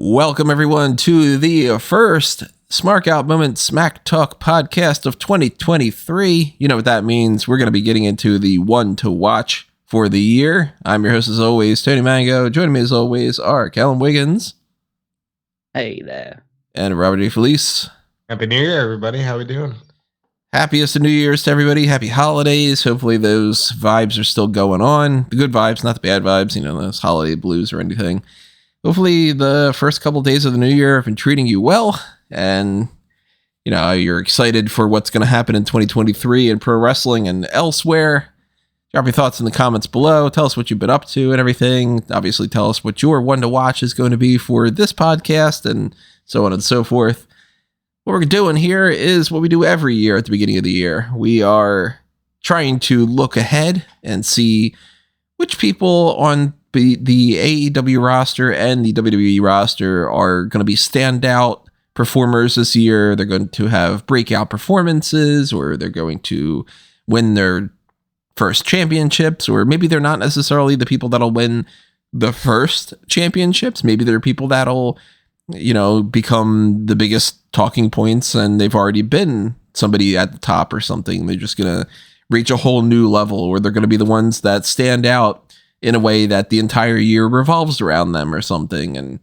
Welcome, everyone, to the first Smark Out Moment Smack Talk podcast of 2023. You know what that means. We're going to be getting into the one to watch for the year. I'm your host, as always, Tony Mango. Joining me, as always, are Callum Wiggins. Hey there. And Robert D. Felice. Happy New Year, everybody. How we doing? Happiest of New Year's to everybody. Happy holidays. Hopefully those vibes are still going on. The good vibes, not the bad vibes, those holiday blues or anything. Hopefully the first couple days of the new year have been treating you well, and you're excited for what's going to happen in 2023 in pro wrestling and elsewhere. Drop your thoughts in the comments below. Tell us what you've been up to and everything. Obviously, tell us what your one to watch is going to be for this podcast and so on and so forth. What we're doing here is what we do every year at the beginning of the year. We are trying to look ahead and see which people on the AEW roster and the WWE roster are going to be standout performers this year. They're going to have breakout performances, or they're going to win their first championships, or maybe they're not necessarily the people that'll win the first championships. Maybe they're people that'll, become the biggest talking points, and they've already been somebody at the top or something. They're just going to reach a whole new level, or they're going to be the ones that stand out in a way that the entire year revolves around them or something. And,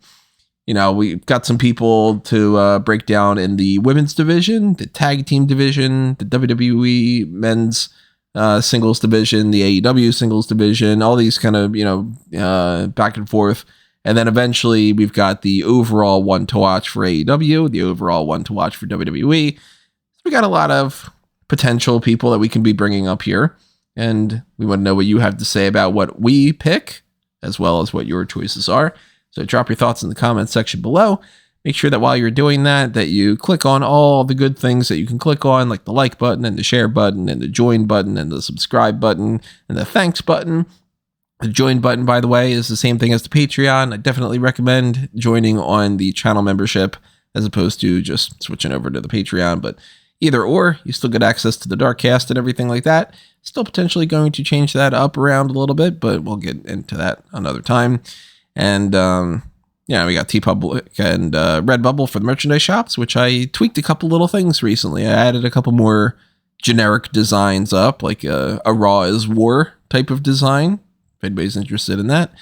we've got some people to break down in the women's division, the tag team division, the WWE men's singles division, the AEW singles division, all these kind of, back and forth. And then eventually we've got the overall one to watch for AEW, the overall one to watch for WWE. We got a lot of potential people that we can be bringing up here. And we want to know what you have to say about what we pick, as well as what your choices are. So drop your thoughts in the comments section below. Make sure that while you're doing that, that you click on all the good things that you can click on, like the like button and the share button and the join button and the subscribe button and the thanks button. The join button, by the way, is the same thing as the Patreon. I definitely recommend joining on the channel membership as opposed to just switching over to the Patreon. But either or, you still get access to the Darkcast and everything like that. Still potentially going to change that up around a little bit, but we'll get into that another time. And, we got TeePublic and Redbubble for the merchandise shops, which I tweaked a couple little things recently. I added a couple more generic designs up, like a Raw is War type of design, if anybody's interested in that.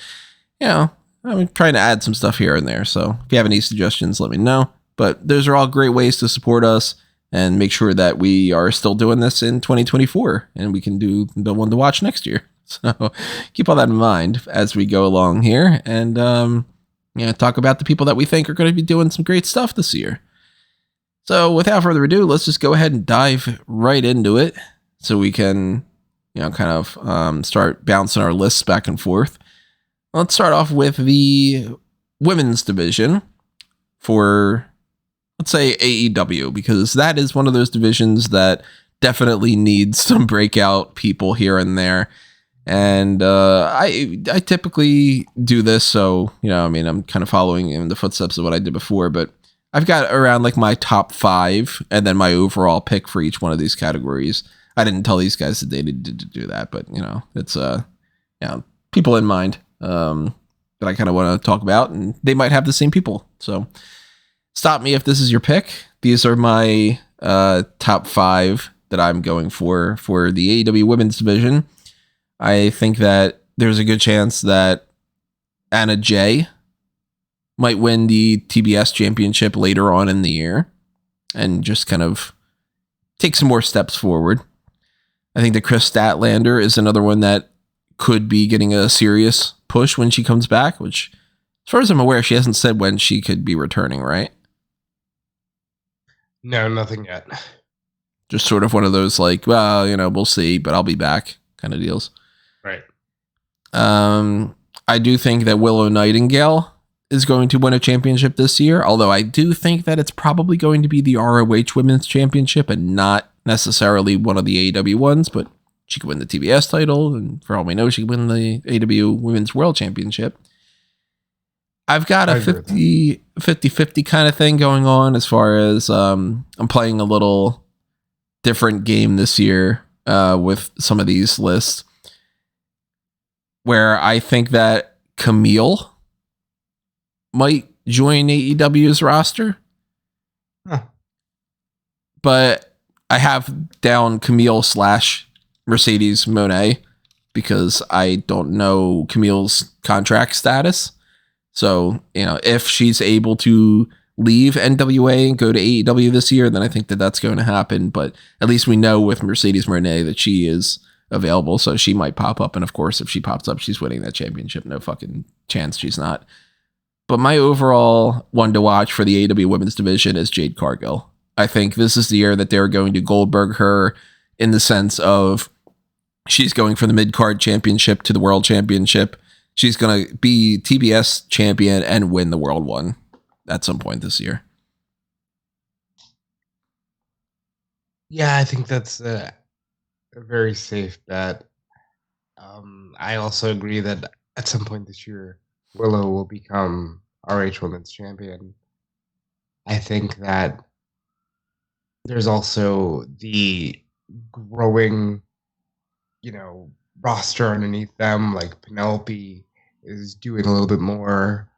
I'm trying to add some stuff here and there. So if you have any suggestions, let me know. But those are all great ways to support us and make sure that we are still doing this in 2024 and we can do the one to watch next year. So keep all that in mind as we go along here and, talk about the people that we think are going to be doing some great stuff this year. So without further ado, let's just go ahead and dive right into it so we can, start bouncing our lists back and forth. Let's start off with the women's division for, let's say, AEW, because that is one of those divisions that definitely needs some breakout people here and there. And I typically do this, so, I'm kind of following in the footsteps of what I did before, but I've got around like my top 5 and then my overall pick for each one of these categories. I didn't tell these guys that they needed to do that, but, it's, people in mind that I kind of want to talk about, and they might have the same people, so stop me if this is your pick. These are my top 5 that I'm going for the AEW women's division. I think that there's a good chance that Anna Jay might win the TBS championship later on in the year and just kind of take some more steps forward. I think that Chris Statlander is another one that could be getting a serious push when she comes back, which, as far as I'm aware, she hasn't said when she could be returning, right? No, nothing yet. Just sort of one of those like, well, we'll see, but I'll be back kind of deals. Right. I do think that Willow Nightingale is going to win a championship this year, although I do think that it's probably going to be the ROH Women's Championship and not necessarily one of the AEW ones, but she could win the TBS title, and for all we know, she could win the AEW Women's World Championship. I've got a 50-50 kind of thing going on as far as I'm playing a little different game this year with some of these lists, where I think that Camille might join AEW's roster. Huh. But I have down Camille / Mercedes Moné because I don't know Camille's contract status. So, if she's able to leave NWA and go to AEW this year, then I think that that's going to happen. But at least we know with Mercedes Moné that she is available, so she might pop up. And of course, if she pops up, she's winning that championship. No fucking chance she's not. But my overall one to watch for the AEW women's division is Jade Cargill. I think this is the year that they're going to Goldberg her in the sense of she's going from the mid-card championship to the world championship. She's going to be TBS champion and win the world one at some point this year. Yeah, I think that's a very safe bet. I also agree that at some point this year, Willow will become RH Women's Champion. I think that there's also the growing, roster underneath them. Like Penelope is doing a little bit more.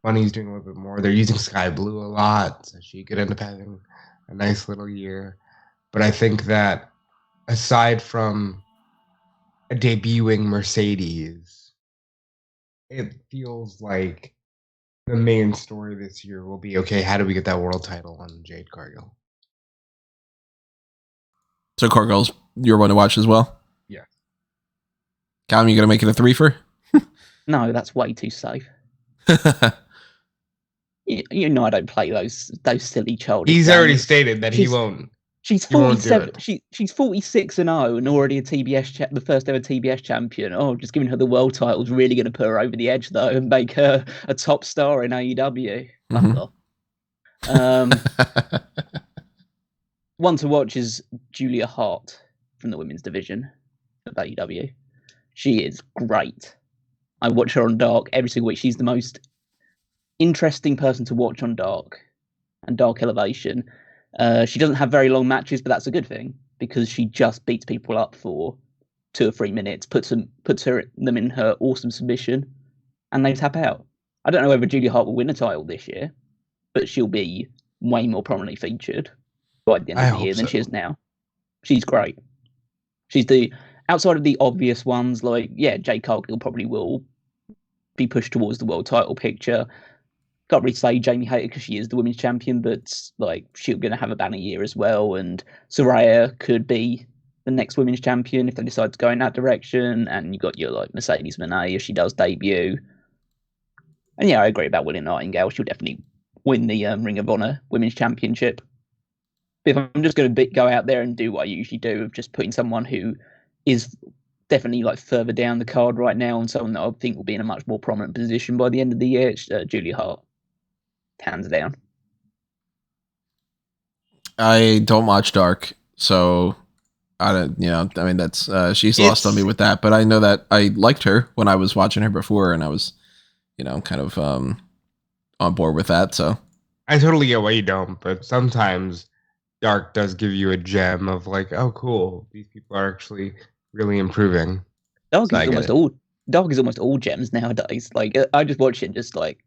Bunny's doing a little bit more. They're using Sky Blue a lot, so she could end up having a nice little year. But I think that aside from a debuting Mercedes, it feels like the main story this year will be, okay, how do we get that world title on Jade Cargill? So Cargill's your one to watch as well? Yeah. Callum, you going to make it a threefer? No, that's way too safe. You know I don't play those silly childish He's games. already stated that he won't. She's He won't do 47. it. She's 46-0 and already a TBS the first ever TBS champion. Oh, just giving her the world title is really going to put her over the edge though and make her a top star in AEW. Fuck off. One to watch is Julia Hart from the women's division of AEW. She is great. I watch her on Dark every single week. She's the most interesting person to watch on Dark and Dark Elevation. She doesn't have very long matches, but that's a good thing because she just beats people up for 2 or 3 minutes, puts them in her awesome submission, and they tap out. I don't know whether Julia Hart will win a title this year, but she'll be way more prominently featured by the end of the year than she is now. She's great. She's outside of the obvious ones, like, Jade Cargill probably will be pushed towards the world title picture. Can't really say Jamie Hayter because she is the women's champion, but like she's going to have a banner year as well. And Soraya could be the next women's champion if they decide to go in that direction. And you got your like Mercedes Moné if she does debut. And I agree about William Nightingale. She'll definitely win the Ring of Honor Women's Championship. If I'm just going to go out there and do what I usually do of just putting someone who is definitely like further down the card right now and someone that I think will be in a much more prominent position by the end of the year, it's Julia Hart. Hands down. I don't watch Dark, so I don't, that's, she's lost on me with that, but I know that I liked her when I was watching her before and I was, kind of, on board with that. So I totally get why you don't, but sometimes Dark does give you a gem of like, oh, cool. These people are actually really improving. Dark is almost all gems nowadays. Like I just watch it just like,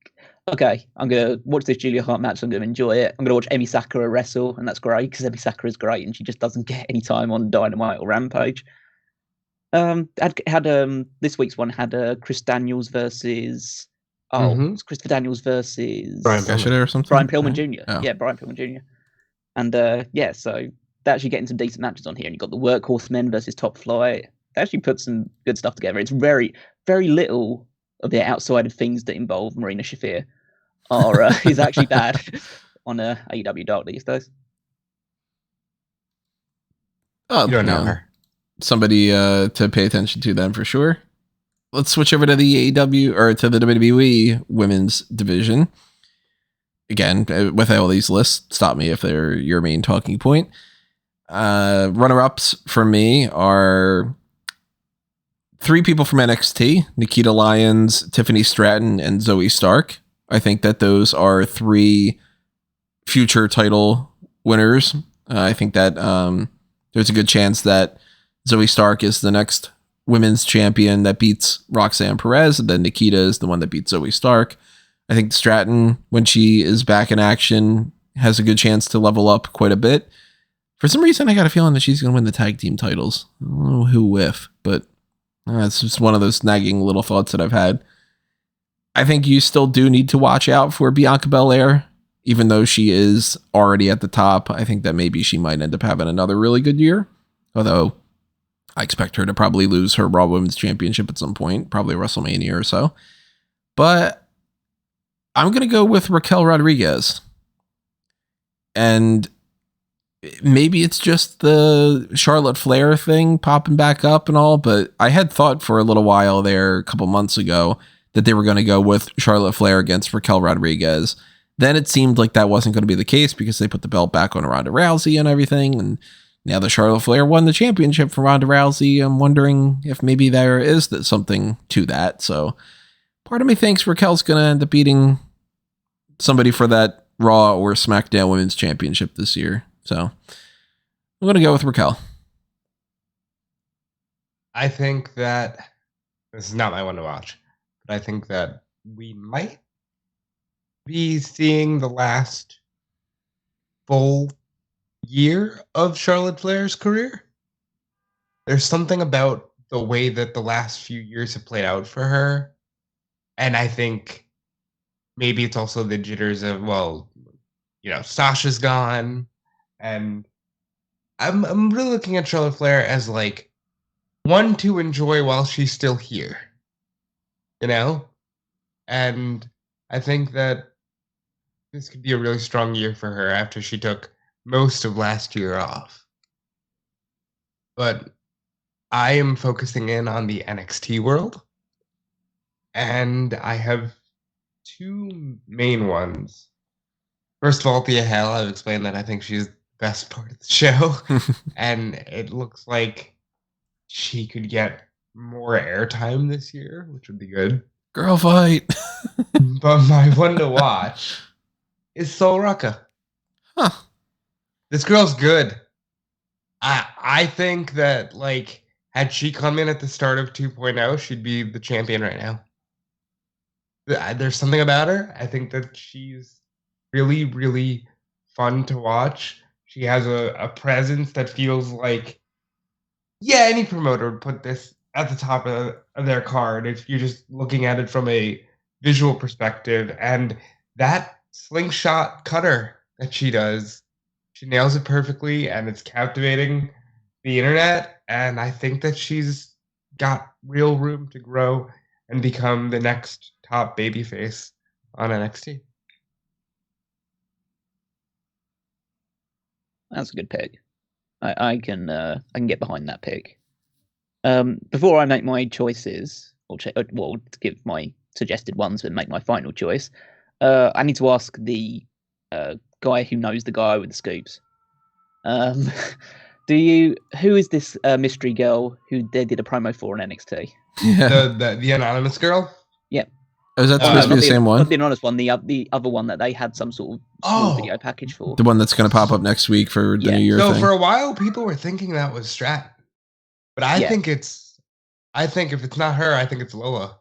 okay, I'm going to watch this Julia Hart match. I'm going to enjoy it. I'm going to watch Emi Sakura wrestle, and that's great because Emi Sakura is great, and she just doesn't get any time on Dynamite or Rampage. This week's one had Chris Daniels versus it's Christopher Daniels versus Brian Pillman or something. Brian Pillman Jr. Oh. Yeah, Brian Pillman Jr. And so they're actually getting some decent matches on here, and you've got the Workhorse Men versus Top Flight. They actually put some good stuff together. It's very, very little of the outside of things that involve Marina Shafir is actually bad on AEW Dark these days. You don't know her. Somebody to pay attention to then for sure. Let's switch over to the AEW or to the WWE women's division. Again, with all these lists, stop me if they're your main talking point. Runner-ups for me are 3 people from NXT: Nikita Lyons, Tiffany Stratton, and Zoe Stark. I think that those are 3 future title winners. I think that there's a good chance that Zoe Stark is the next women's champion that beats Roxanne Perez, and then Nikita is the one that beats Zoe Stark. I think Stratton, when she is back in action, has a good chance to level up quite a bit. For some reason, I got a feeling that she's going to win the tag team titles. I don't know who if, but it's just one of those nagging little thoughts that I've had. I think you still do need to watch out for Bianca Belair, even though she is already at the top. I think that maybe she might end up having another really good year, although I expect her to probably lose her Raw Women's Championship at some point, probably WrestleMania or so. But I'm going to go with Raquel Rodriguez. And maybe it's just the Charlotte Flair thing popping back up and all, but I had thought for a little while there a couple months ago that they were going to go with Charlotte Flair against Raquel Rodriguez. Then it seemed like that wasn't going to be the case because they put the belt back on Ronda Rousey and everything. And now that Charlotte Flair won the championship from Ronda Rousey, I'm wondering if maybe there is something to that. So part of me thinks Raquel's going to end up beating somebody for that Raw or SmackDown Women's Championship this year. So I'm going to go with Raquel. I think that this is not my one to watch, but I think that we might be seeing the last full year of Charlotte Flair's career. There's something about the way that the last few years have played out for her. And I think maybe it's also the jitters of, Sasha's gone. And I'm really looking at Charlotte Flair as like one to enjoy while she's still here. And I think that this could be a really strong year for her after she took most of last year off. But I am focusing in on the NXT world. And I have two main ones. First of all, Thea Hale, I've explained that I think she's the best part of the show. And it looks like she could get more airtime this year, which would be good. Girl fight. But my one to watch is Sol Ruca. Huh. This girl's good. I think that, had she come in at the start of 2.0, she'd be the champion right now. There's something about her. I think that she's really, really fun to watch. She has a presence that feels like, any promoter would put this at the top of their card if you're just looking at it from a visual perspective. And that slingshot cutter that she does, she nails it perfectly, and it's captivating the internet. And I think that she's got real room to grow and become the next top babyface on NXT. That's a good pick. I can get behind that pick. Before I make my choices, to give my suggested ones and make my final choice, I need to ask the guy who knows the guy with the scoops. Who is this mystery girl who they did a promo for on NXT? Yeah. The anonymous girl? Yeah. Oh, is that supposed to be the same one? Not the anonymous one, the other one that they had some sort of small video package for. The one that's going to pop up next week for the New Year thing. So for a while, people were thinking that was Stratton. But I think if it's not her, I think it's Lola.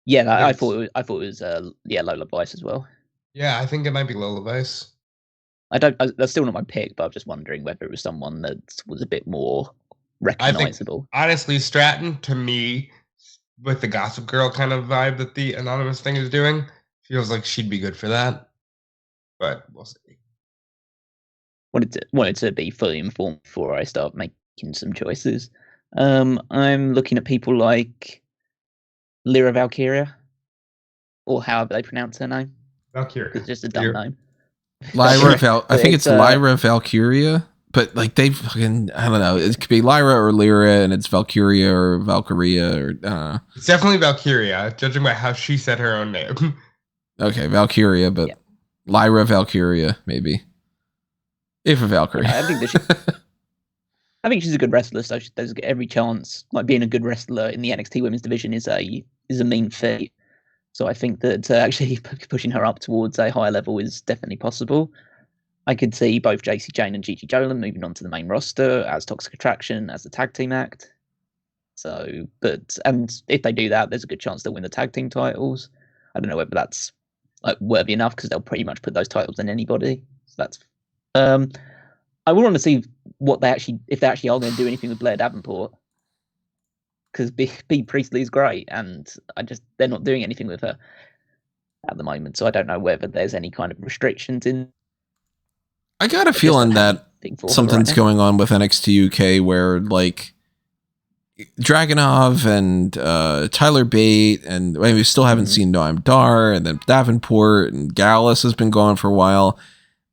Yeah, I thought it was Lola Vice as well. Yeah, I think it might be Lola Vice. That's still not my pick, but I'm just wondering whether it was someone that was a bit more recognizable. Honestly, Stratton, to me, with the Gossip Girl kind of vibe that the anonymous thing is doing, feels like she'd be good for that. But we'll see. Wanted to be fully informed before I start making some choices. I'm looking at people like Lyra Valkyria, or however they pronounce her name. Valkyria. It's just a dumb name. I think it's Lyra Valkyria, but they fucking, I don't know. It could be Lyra or Lyra, and it's Valkyria or Valkyria, or I don't know. It's definitely Valkyria, judging by how she said her own name. Okay, Valkyria, but Lyra Valkyria, maybe. If a Valkyrie. I think she's a good wrestler, so there's every chance. Being a good wrestler in the NXT Women's Division is a mean feat. So I think that actually pushing her up towards a higher level is definitely possible. I could see both JC Jane and Gigi Dolan moving on to the main roster as Toxic Attraction, as the tag team act. And if they do that, there's a good chance they'll win the tag team titles. I don't know whether that's like worthy enough because they'll pretty much put those titles in anybody. So that's. I would want to see if they actually are going to do anything with Blair Davenport, because B Priestley is great, and they're not doing anything with her at the moment. So I don't know whether there's any kind of restrictions in. I got a feeling that something's going on with NXT UK where like Dragunov and Tyler Bate, and we still haven't seen Noam Dar, and then Davenport and Gallus has been gone for a while.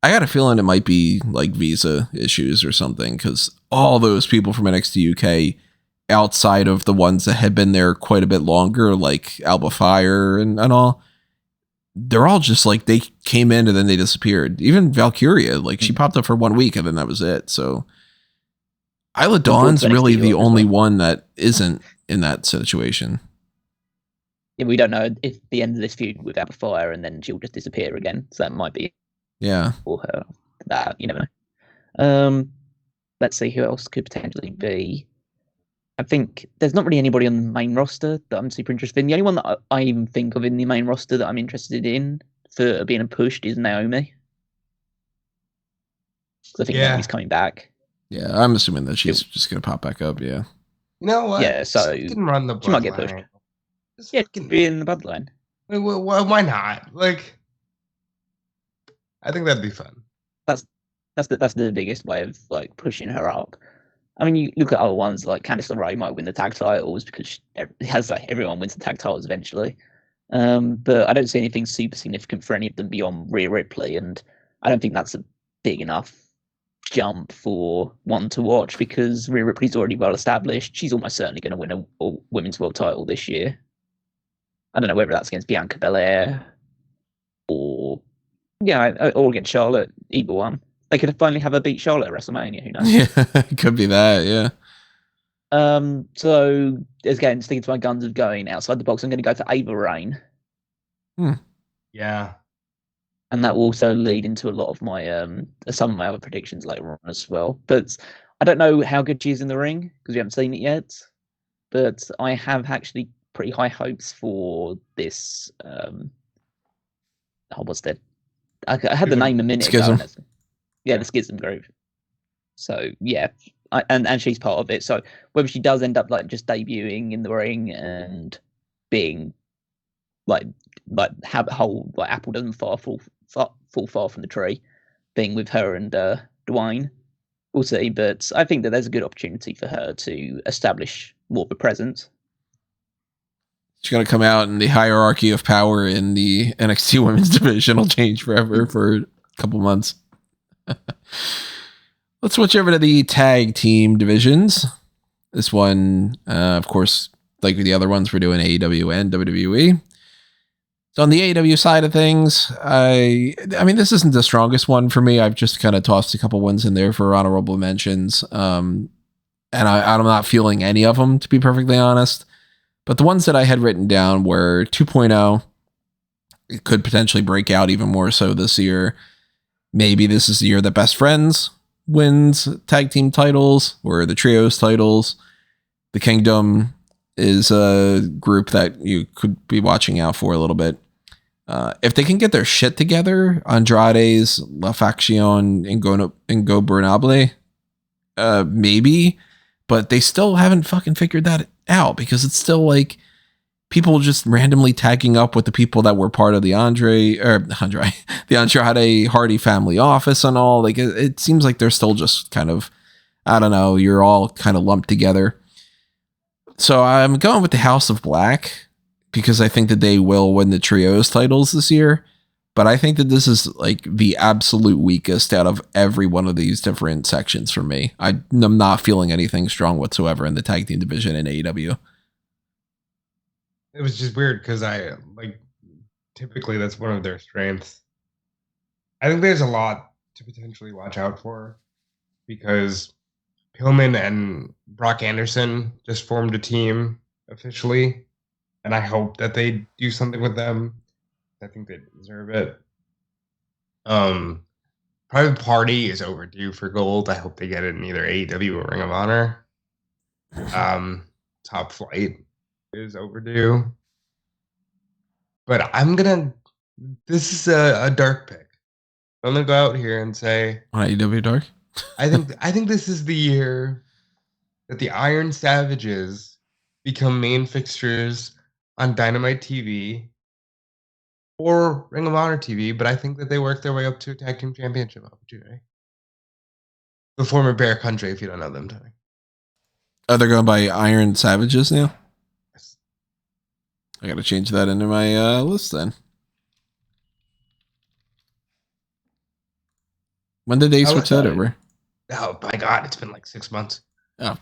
I got a feeling it might be like visa issues or something, because all those people from NXT UK, outside of the ones that had been there quite a bit longer, like Alba Fire and all, they're all just like, they came in and then they disappeared. Even Valkyria, like she popped up for 1 week and then that was it. So Isla Dawn's really the only one that isn't in that situation. Yeah, we don't know if the end of this feud with Alba Fire and then she'll just disappear again. So that might be. Yeah. For her. That, you never know. Let's see who else could potentially be. I think there's not really anybody on the main roster that I'm super interested in. The only one that I even think of in the main roster that I'm interested in for being pushed is Naomi. Because I think Naomi's coming back. Yeah, I'm assuming that she's just going to pop back up, yeah. You know what? Yeah, so she can run the bloodline. She might get pushed. Yeah, be in the bloodline. Why not? Like, I think that'd be fun. That's the biggest way of like pushing her up. I mean, you look at other ones like Candice LeRae might win the tag titles because everyone wins the tag titles eventually. But I don't see anything super significant for any of them beyond Rhea Ripley, and I don't think that's a big enough jump for one to watch because Rhea Ripley's already well established. She's almost certainly going to win a women's world title this year. I don't know whether that's against Bianca Belair or against Charlotte, either one. They could finally have her beat Charlotte at WrestleMania, who knows? Yeah, it could be that, yeah. So, again, sticking to my guns of going outside the box, I'm going to go for Ava Raine. Yeah. And that will also lead into a lot of my some of my other predictions later on as well. But I don't know how good she is in the ring because we haven't seen it yet. But I have actually pretty high hopes for this. What's that? I had the name a minute ago. Yeah, the Schism group. So yeah, and she's part of it. So whether she does end up like just debuting in the ring and being like have a whole like apple doesn't fall far from the tree thing with her and Dwayne, we'll see. But I think that there's a good opportunity for her to establish more of a presence. She's going to come out and the hierarchy of power in the NXT women's division will change forever for a couple months. Let's switch over to the tag team divisions. This one, of course, like the other ones, we're doing AEW and WWE. So on the AEW side of things, I mean, this isn't the strongest one for me. I've just kind of tossed a couple ones in there for honorable mentions. And I'm not feeling any of them, to be perfectly honest. But the ones that I had written down were 2.0. It could potentially break out even more so this year. Maybe this is the year that Best Friends wins tag team titles or the trios titles. The Kingdom is a group that you could be watching out for a little bit. If they can get their shit together, Andrade's La Faction and Ingobernable, maybe, but they still haven't fucking figured that out because it's still like people just randomly tagging up with the people that were part of the Andrade Hardy family office and all. Like it seems like they're still just kind of, I don't know, you're all kind of lumped together. So I'm going with the House of Black because I think that they will win the trios titles this year. But I think that this is like the absolute weakest out of every one of these different sections for me. I'm not feeling anything strong whatsoever in the tag team division in AEW. It was just weird because typically that's one of their strengths. I think there's a lot to potentially watch out for because Pillman and Brock Anderson just formed a team officially, and I hope that they do something with them. I think they deserve it. Private Party is overdue for gold. I hope they get it in either AEW or Ring of Honor. Top Flight is overdue. But this is a dark pick. I'm gonna go out here and say On AEW Dark? I think this is the year that the Iron Savages become main fixtures on Dynamite TV or Ring of Honor TV, but I think that they work their way up to a tag team championship opportunity. The former Bear Country, if you don't know them, Tony. Oh, they're going by Iron Savages now? Yes. I gotta change that into my list then. When did they switch that over? Oh my god, it's been like 6 months. Oh.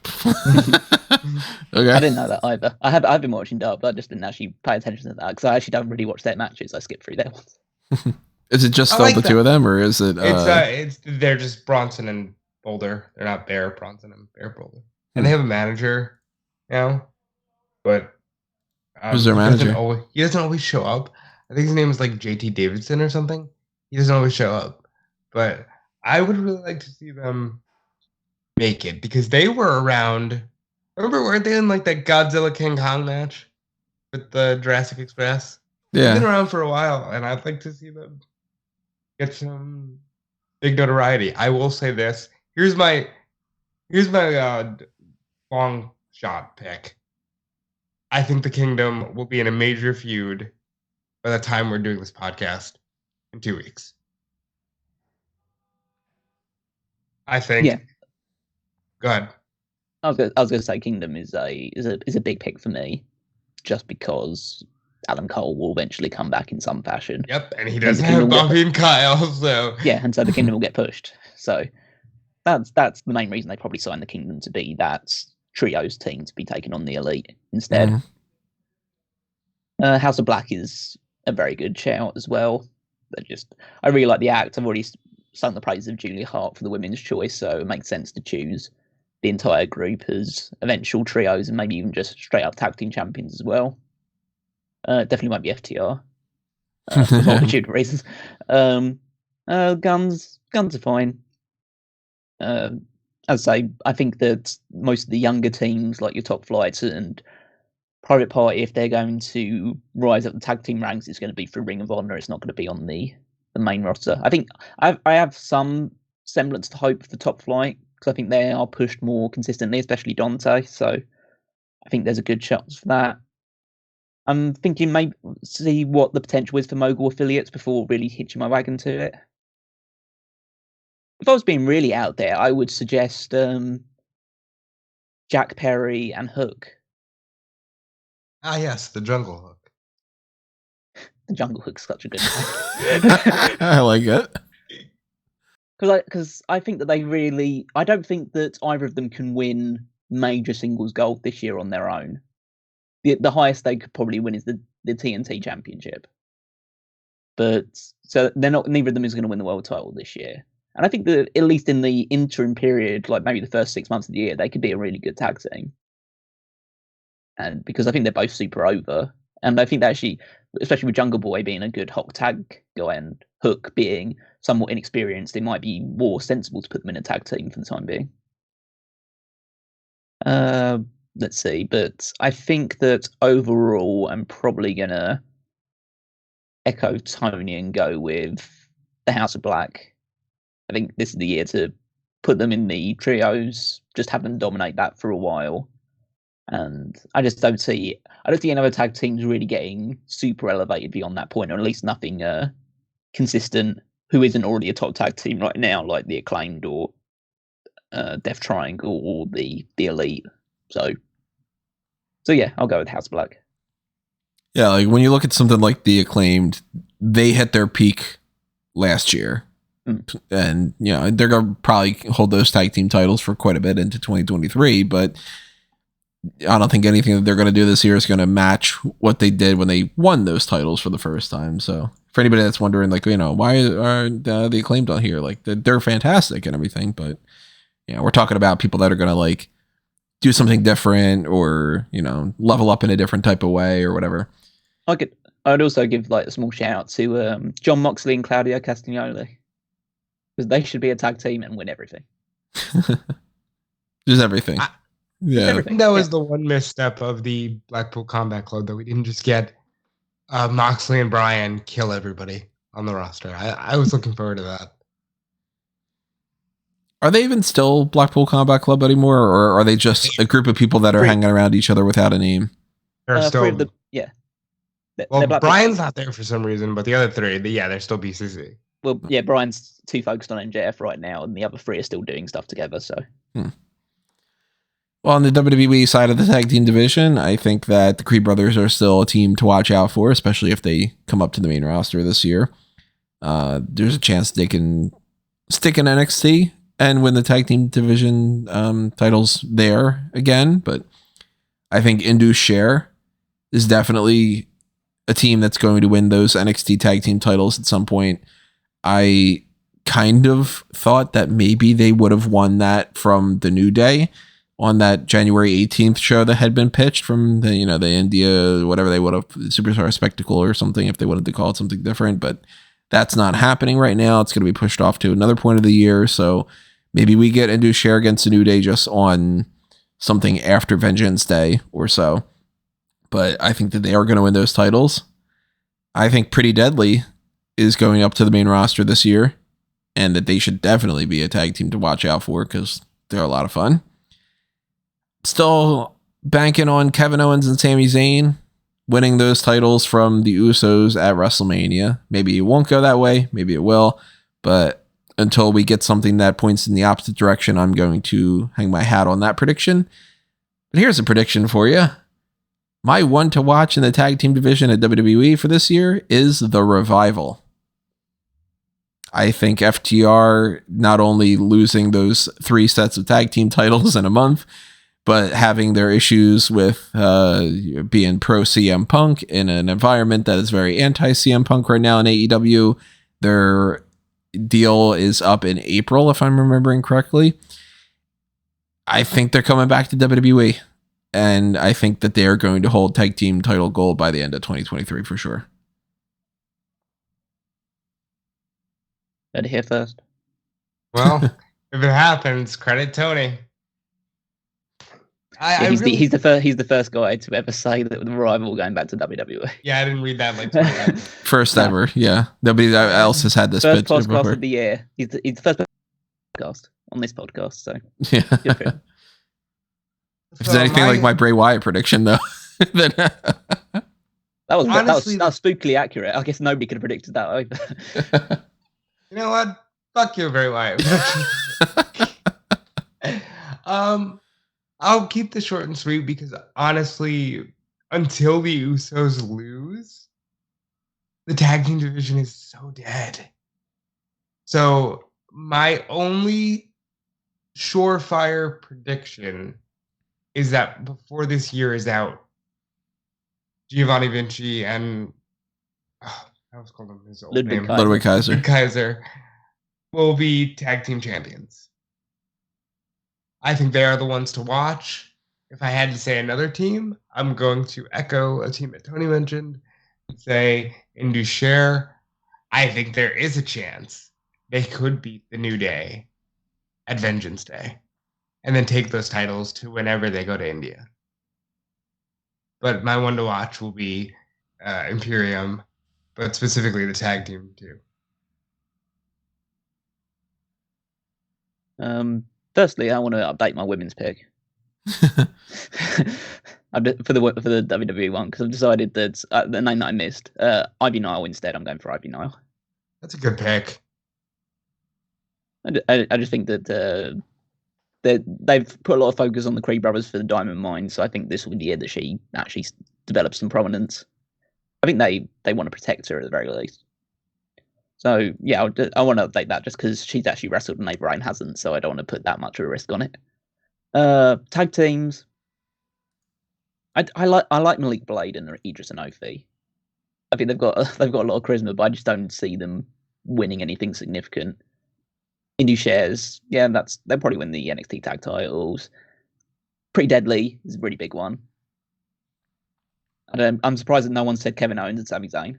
Okay. I didn't know that either. I've been watching Dub, but I just didn't actually pay attention to that because I actually don't really watch their matches. I skip through their ones. Is it just the two of them, or is it? They're just Bronson and Boulder. They're not Bear Bronson and Bear Boulder, and they have a manager now, but who's their manager? He doesn't always show up. I think his name is like JT Davidson or something. He doesn't always show up, but I would really like to see them make it because they were around. Remember, weren't they in like that Godzilla King Kong match with the Jurassic Express? Yeah, they've been around for a while, and I'd like to see them get some big notoriety. I will say this: here's my long shot pick. I think the Kingdom will be in a major feud by the time we're doing this podcast in 2 weeks. I think. Yeah. Go ahead. I was going to say Kingdom is a big pick for me, just because Adam Cole will eventually come back in some fashion. Yep, and he doesn't have Bobby and Kyle, so yeah, and so the Kingdom will get pushed. So that's the main reason they probably signed the Kingdom, to be that trios team to be taken on the Elite instead. House of Black is a very good shout as well. I really like the act. I've already sung the praises of Julia Hart for the women's choice, so it makes sense to choose the entire group as eventual trios and maybe even just straight up tag team champions as well. Definitely won't be FTR for a multitude of reasons. Guns are fine. As I say, I think that most of the younger teams, like your Top Flights and Private Party, if they're going to rise up the tag team ranks, it's going to be through Ring of Honor. It's not going to be on the main roster. I think I have some semblance to hope for the Top Flight, because I think they are pushed more consistently, especially Dante. So I think there's a good chance for that. I'm thinking maybe see what the potential is for Mogul affiliates before really hitching my wagon to it. If I was being really out there, I would suggest Jack Perry and Hook. Ah, yes, the Jungle Hook. The Jungle Hook's such a good name. I like it. Because I think that I don't think that either of them can win major singles gold this year on their own. The highest they could probably win is the TNT Championship. But so neither of them is going to win the world title this year. And I think that at least in the interim period, like maybe the first 6 months of the year, they could be a really good tag team. And because I think they're both super over. And I think that actually, especially with Jungle Boy being a good hot tag guy and Hook being somewhat inexperienced, it might be more sensible to put them in a tag team for the time being. Let's see, but I think that overall I'm probably going to echo Tony and go with the House of Black. I think this is the year to put them in the trios, just have them dominate that for a while. And I just don't see any other tag teams really getting super elevated beyond that point, or at least nothing consistent who isn't already a top tag team right now, like the Acclaimed or Death Triangle or the Elite. So yeah, I'll go with House of Black. Yeah, like when you look at something like the Acclaimed, they hit their peak last year. And they're gonna probably hold those tag team titles for quite a bit into 2023, but I don't think anything that they're going to do this year is going to match what they did when they won those titles for the first time. So for anybody that's wondering, like, why are the Acclaimed on here? Like, they're fantastic and everything, but we're talking about people that are going to like do something different or level up in a different type of way or whatever. I'd also give like a small shout out to John Moxley and Claudio Castagnoli, because they should be a tag team and win everything. Just everything. I think that was the one misstep of the Blackpool Combat Club, that we didn't just get Moxley and Bryan kill everybody on the roster. I was looking forward to that. Are they even still Blackpool Combat Club anymore, or are they just a group of people that are hanging around each other without a name? They're still. Three of them, yeah. Well, Bryan's not there for some reason, but the other three, they're still BCC. Well, yeah, Bryan's too focused on MJF right now, and the other three are still doing stuff together. So, Well, on the WWE side of the tag team division, I think that the Creed brothers are still a team to watch out for, especially if they come up to the main roster this year. There's a chance they can stick in NXT and win the tag team division titles there again. But I think Indus Sher is definitely a team that's going to win those NXT tag team titles at some point. I kind of thought that maybe they would have won that from the New Day on that January 18th show that had been pitched from the India, whatever they would have, Superstar Spectacle or something, if they wanted to call it something different. But that's not happening right now. It's going to be pushed off to another point of the year. So maybe we get Indus Sher against the New Day just on something after Vengeance Day or so. But I think that they are going to win those titles. I think Pretty Deadly is going up to the main roster this year, and that they should definitely be a tag team to watch out for because they're a lot of fun. Still banking on Kevin Owens and Sami Zayn winning those titles from the Usos at WrestleMania. Maybe it won't go that way. Maybe it will. But until we get something that points in the opposite direction, I'm going to hang my hat on that prediction. But here's a prediction for you. My one to watch in the tag team division at WWE for this year is The Revival. I think FTR not only losing those 3 sets of tag team titles in a month, but having their issues with being pro CM Punk in an environment that is very anti CM Punk right now in AEW. Their deal is up in April, if I'm remembering correctly. I think they're coming back to WWE, and I think that they're going to hold tag team title gold by the end of 2023 for sure. Heard it here first. Well, if it happens, credit Tony. He's the first guy to ever say that the Revival going back to WWE. Yeah, I didn't read that like first ever. Yeah, nobody else has had this first pitch podcast before. of the year. He's the first podcast on this podcast. So yeah. If it's anything like my Bray Wyatt prediction, though, then that was spookily accurate. I guess nobody could have predicted that either. You know what? Fuck you, Bray Wyatt. I'll keep this short and sweet because honestly, until the Usos lose, the tag team division is so dead. So my only surefire prediction is that before this year is out, Giovanni Vinci and I was called him his old name, Ludwig Kaiser will be tag team champions. I think they are the ones to watch. If I had to say another team, I'm going to echo a team that Tony mentioned and say Indus Sher. I think there is a chance they could beat the New Day at Vengeance Day and then take those titles to whenever they go to India. But my one to watch will be Imperium, but specifically the tag team too. Firstly, I want to update my women's pick for the WWE one because I've decided that the name that I missed, Ivy Nile instead. I'm going for Ivy Nile. That's a good pick. I just think that they've put a lot of focus on the Creed brothers for the Diamond Mine, so I think this will be the year that she actually develops some prominence. I think they want to protect her at the very least. So yeah, I want to update that just because she's actually wrestled and Nate Ryan hasn't, so I don't want to put that much of a risk on it. Tag teams. I like Malik Blade and Idris Enofi. I think they've got a lot of charisma, but I just don't see them winning anything significant. Indus Sher's, yeah, they'll probably win the NXT tag titles. Pretty Deadly is a really big one. I'm surprised that no one said Kevin Owens and Sami Zayn.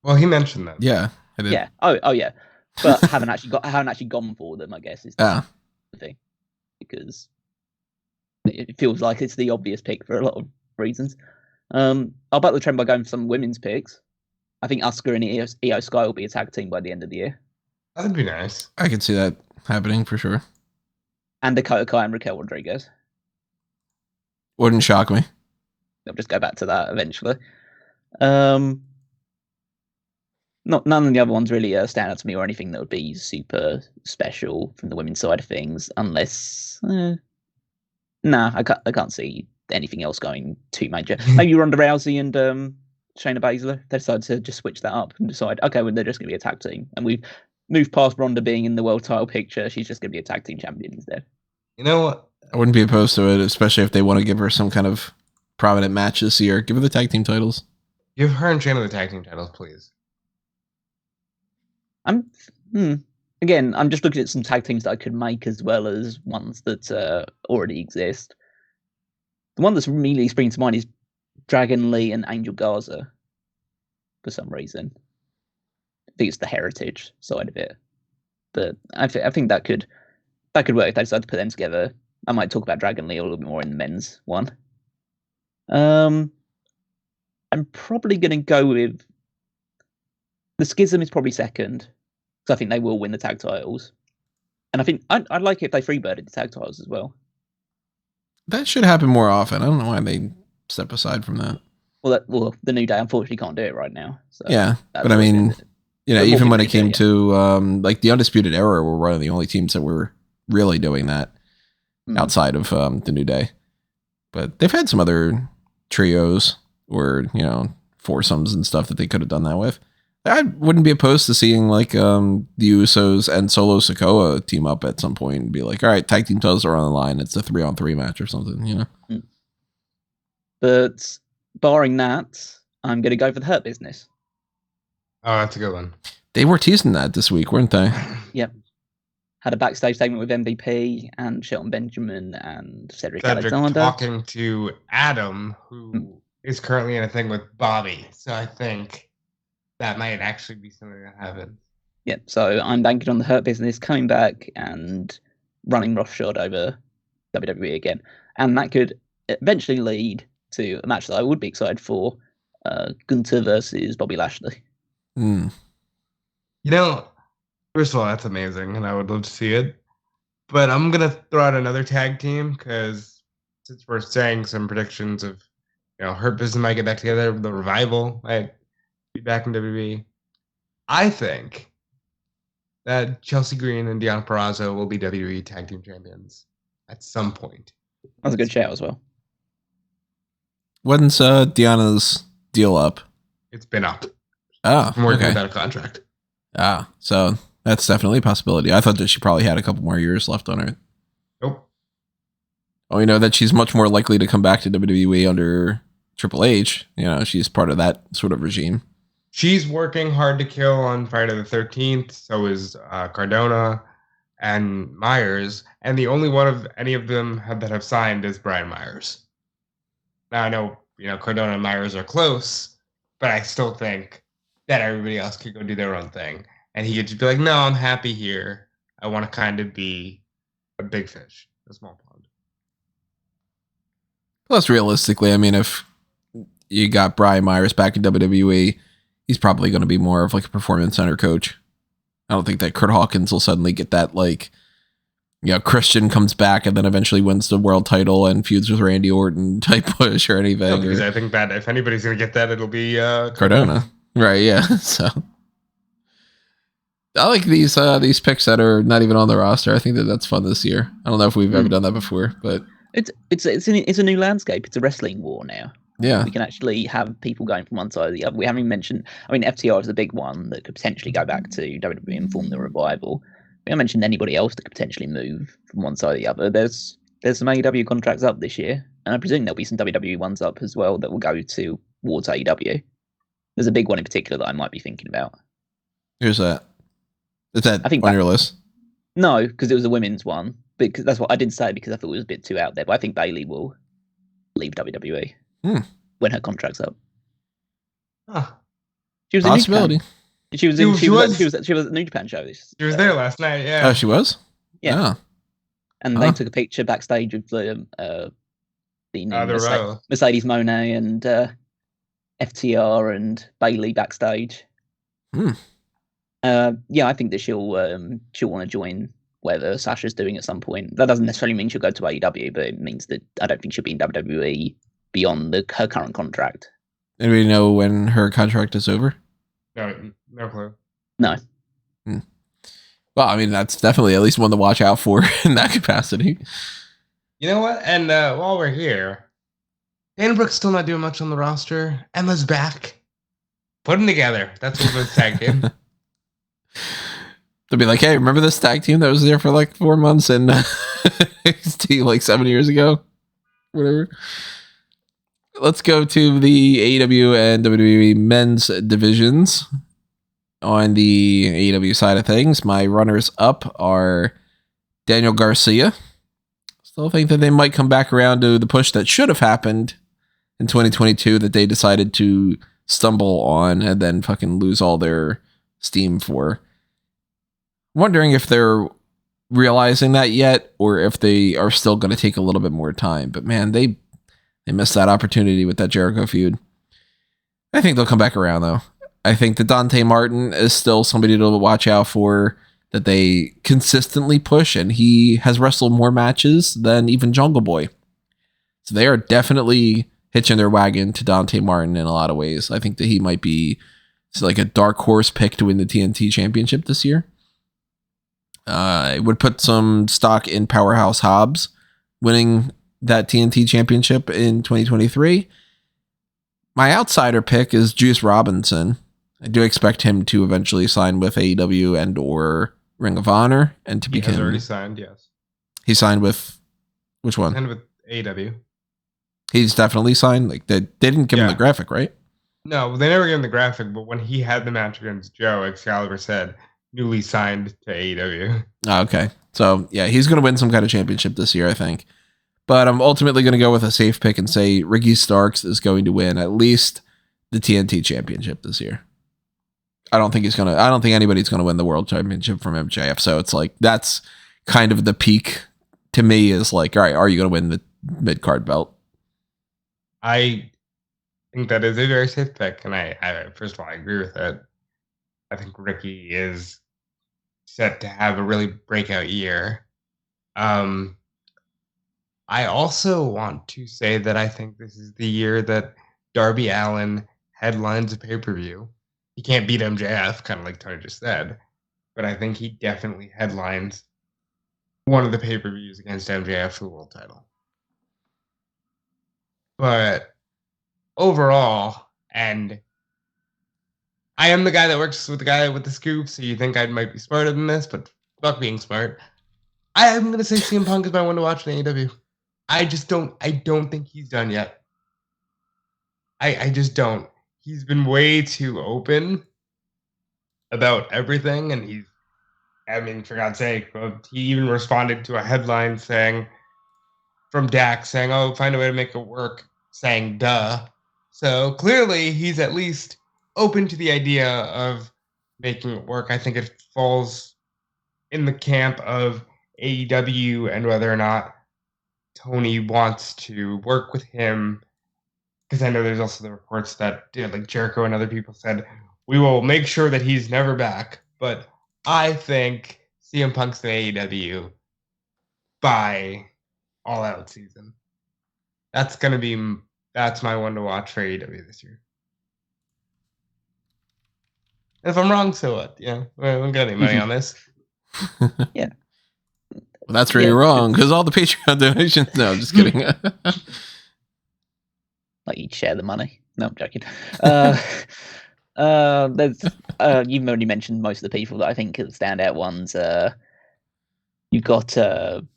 Well, he mentioned that. Yeah, I did. Yeah. Oh yeah. But haven't actually gone for them, I guess, is the thing. Because it feels like it's the obvious pick for a lot of reasons. I'll back the trend by going for some women's picks. I think Asuka and Io Sky will be a tag team by the end of the year. That'd be nice. I can see that happening for sure. And Dakota Kai and Raquel Rodriguez. Wouldn't shock me. I'll just go back to that eventually. None of the other ones really stand out to me or anything that would be super special from the women's side of things, unless I can't see anything else going too major. Maybe Ronda Rousey and Shayna Baszler. They decided to just switch that up and decide, okay, well, they're just going to be a tag team, and we've moved past Ronda being in the world title picture. She's just going to be a tag team champion instead. You know what? I wouldn't be opposed to it, especially if they want to give her some kind of prominent match this year. Give her the tag team titles. Give her and Shayna the tag team titles, please. Again, I'm just looking at some tag teams that I could make as well as ones that already exist. The one that's immediately springing to mind is Dragon Lee and Angel Garza. For some reason, I think it's the heritage side of it, but I think that could work if they decide to put them together. I might talk about Dragon Lee a little bit more in the men's one. I'm probably going to go with the Schism is probably second, because I think they will win the tag titles, and I think I'd like it if they freebirded the tag titles as well. That should happen more often. I don't know why they step aside from that. Well, the New Day unfortunately can't do it right now. So yeah, but I mean, even when it came to like the Undisputed Era, were one of the only teams that were really doing that outside of the New Day. But they've had some other trios or foursomes and stuff that they could have done that with. I wouldn't be opposed to seeing like the Usos and Solo Sikoa team up at some point and be like, all right, tag team titles are on the line. It's a 3-on-3 match or something, But barring that, I'm going to go for the Hurt Business. Oh, that's a good one. They were teasing that this week, weren't they? Yep. Had a backstage statement with MVP and Shelton Benjamin and Cedric Alexander. Talking to Adam, who is currently in a thing with Bobby. So I think that might actually be something that happens. Yep. So I'm banking on the Hurt Business coming back and running roughshod over WWE again. And that could eventually lead to a match that I would be excited for, Gunther versus Bobby Lashley. First of all, that's amazing, and I would love to see it. But I'm going to throw out another tag team, because since we're saying some predictions of, Hurt Business might get back together, the Revival might be back in WWE. I think that Chelsea Green and Deonna Purrazzo will be WWE tag team champions at some point. That's a good shout as well. When's Deanna's deal up? It's been up. Oh, I'm working okay. without a contract. Ah, so that's definitely a possibility. I thought that she probably had a couple more years left on her. Nope. Oh, we know that she's much more likely to come back to WWE under Triple H. She's part of that sort of regime. She's working hard to kill on Friday the 13th. So is Cardona and Myers. And the only one of any of them that have signed is Brian Myers. Now, I know, Cardona and Myers are close, but I still think that everybody else could go do their own thing. And he could just be like, no, I'm happy here. I want to kind of be a big fish, a small pond. Plus, realistically, I mean, if you got Brian Myers back in WWE, he's probably going to be more of like a performance center coach. I don't think that Kurt Hawkins will suddenly get that, like, Christian comes back and then eventually wins the world title and feuds with Randy Orton type push or anything. No, because I think that if anybody's going to get that, it'll be Cardona. Right, yeah. So I like these picks that are not even on the roster. I think that's fun this year. I don't know if we've ever done that before, but it's a new landscape. It's a wrestling war now. Yeah, we can actually have people going from one side or the other. We haven't mentioned. I mean, FTR is the big one that could potentially go back to WWE and form the Revival. We haven't mentioned anybody else that could potentially move from one side or the other. There's some AEW contracts up this year, and I presume there'll be some WWE ones up as well that will go towards AEW. There's a big one in particular that I might be thinking about. Who's that? Is that on your list? No, because it was a women's one. Because that's what I didn't say because I thought it was a bit too out there. But I think Bayley will leave WWE when her contract's up. Huh. She was possibility. She was at New Japan show. She was there last night. Yeah. Oh, she was. Yeah. And they took a picture backstage of the Been The in row. Mercedes Moné and FTR and Bailey backstage. Hmm. I think that she'll want to join whatever Sasha's doing at some point. That doesn't necessarily mean she'll go to AEW, but it means that I don't think she'll be in WWE beyond her current contract. Anybody know when her contract is over? No clue. No. Well, I mean, that's definitely at least one to watch out for in that capacity. You know what? And while we're here, Dana Brooke's still not doing much on the roster. Emma's back. Put them together. That's what we're tag team. They'll be like, hey, remember this tag team that was there for like 4 months in NXT like 7 years ago? Whatever. Let's go to the AEW and WWE men's divisions. On the AEW side of things, my runners up are Daniel Garcia. Still think that they might come back around to the push that should have happened in 2022 that they decided to stumble on and then fucking lose all their steam for. Wondering if they're realizing that yet or if they are still going to take a little bit more time. But man, they missed that opportunity with that Jericho feud. I think they'll come back around though. I think that Dante Martin is still somebody to watch out for, that they consistently push, and he has wrestled more matches than even Jungle Boy. So they are definitely hitching their wagon to Dante Martin in a lot of ways. I think that he might be like a dark horse pick to win the TNT championship this year. I would put some stock in Powerhouse Hobbs winning that TNT championship in 2023. My outsider pick is Juice Robinson. I do expect him to eventually sign with AEW and or Ring of Honor and to become. He has already signed, yes. He signed with which one? Signed with AEW. He's definitely signed. Like they didn't give him the graphic, right? No, they never gave him the graphic. But when he had the match against Joe, Excalibur said newly signed to AEW. Oh, okay, so yeah, he's going to win some kind of championship this year, I think. But I'm ultimately going to go with a safe pick and say Ricky Starks is going to win at least the TNT championship this year. I don't think anybody's going to win the world championship from MJF. So it's like, that's kind of the peak to me is like, all right, are you going to win the mid card belt? I think that is a very safe pick. And I first of all, I agree with it. I think Ricky is set to have a really breakout year. I also want to say that I think this is the year that Darby Allin headlines a pay-per-view. He can't beat MJF, kind of like Tony just said, but I think he definitely headlines one of the pay-per-views against MJF for the world title. But overall, and I am the guy that works with the guy with the scoop, so you think I might be smarter than this, but fuck being smart. I am going to say CM Punk is my one to watch in AEW. I don't think he's done yet. I just don't. He's been way too open about everything, and for God's sake, he even responded to a headline from Dax saying, oh, find a way to make it work, saying, duh. So clearly he's at least open to the idea of making it work. I think it falls in the camp of AEW and whether or not Tony wants to work with him. Because I know there's also the reports that like Jericho and other people said, we will make sure that he's never back. But I think CM Punk's in AEW by All Out season. That's my one to watch for AEW this year. If I'm wrong, so what? Yeah, I don't got any money on this. Yeah. Well, that's where you're wrong, because all the Patreon donations. No, I'm just kidding. Like you'd share the money. No, I'm joking. You've already mentioned most of the people that I think are the standout ones. You've got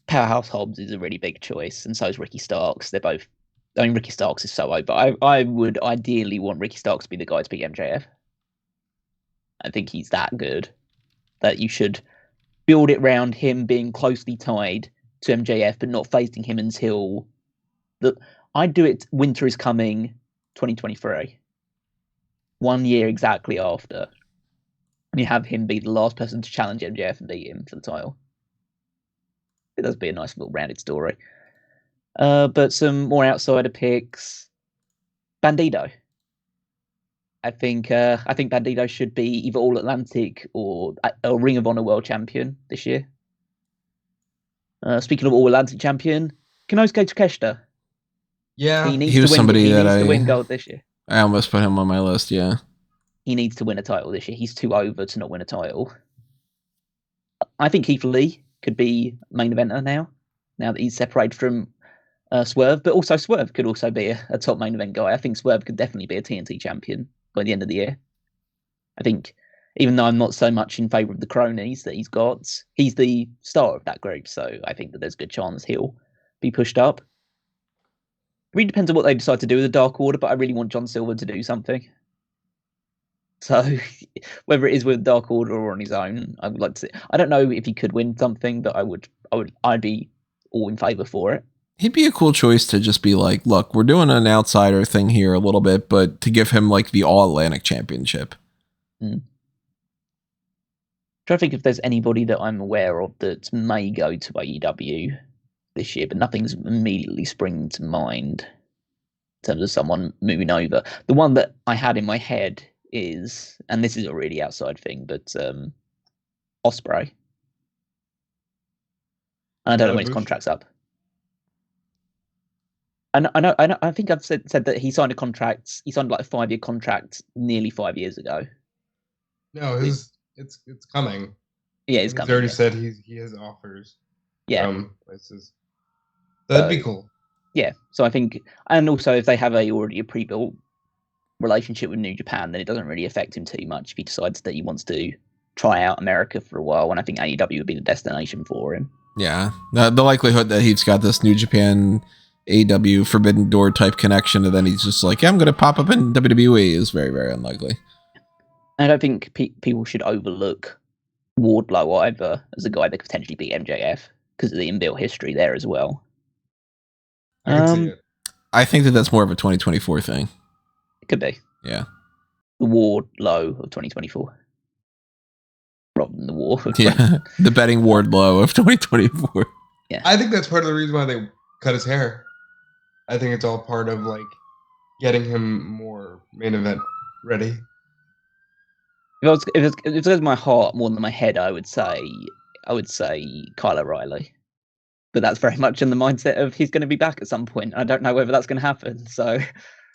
Powerhouse Hobbs is a really big choice, and so is Ricky Starks. They're both. I mean, Ricky Starks is solo, but I would ideally want Ricky Starks to be the guy to beat MJF. I think he's that good that you should build it around him being closely tied to MJF, but not facing him until I'd do it. Winter is coming, 2023. 1 year exactly after, and you have him be the last person to challenge MJF and beat him for the title. It does be a nice little rounded story. But some more outsider picks. Bandido. I think Bandido should be either All Atlantic or a Ring of Honor World Champion this year. Speaking of All Atlantic Champion, Konosuke Takeshita. Yeah, he was somebody that to win gold this year. I almost put him on my list. Yeah, he needs to win a title this year. He's too over to not win a title. I think Keith Lee could be main eventer now that he's separated from Swerve, but also Swerve could also be a top main event guy. I think Swerve could definitely be a TNT champion by the end of the year. I think, even though I'm not so much in favour of the cronies that he's got, he's the star of that group, so I think that there's a good chance he'll be pushed up. It really depends on what they decide to do with the Dark Order, but I really want John Silver to do something. So, whether it is with Dark Order or on his own, I would like to see. I don't know if he could win something, but I'd be all in favour for it. He'd be a cool choice to just be like, look, we're doing an outsider thing here a little bit, but to give him like the All Atlantic Championship. Trying to think if there's anybody that I'm aware of that may go to AEW this year, but nothing's immediately springing to mind in terms of someone moving over. The one that I had in my head is, and this is a really outside thing, but Osprey. And I don't know when his contract's up. I know. I think I've said that he signed a contract. He signed like a 5-year contract nearly 5 years ago. No, it's coming. Yeah, it's coming. He's already said he has offers. Yeah. From places. That'd be cool. Yeah. So I think, and also if they have already a pre-built relationship with New Japan, then it doesn't really affect him too much if he decides that he wants to try out America for a while. And I think AEW would be the destination for him. Yeah, the likelihood that he's got this New Japan AEW Forbidden Door type connection, and then he's just like, yeah, I'm going to pop up in WWE is very, very unlikely. I don't think people should overlook Wardlow either as a guy that could potentially beat MJF because of the inbuilt history there as well. I can see it. I think that's more of a 2024 thing. It could be. Yeah. The Wardlow of 2024. Rather than the War of the betting Wardlow of 2024. Yeah. I think that's part of the reason why they cut his hair. I think it's all part of like getting him more main event ready. If it was my heart more than my head, I would say Kyle O'Reilly. But that's very much in the mindset of he's going to be back at some point. I don't know whether that's going to happen. So,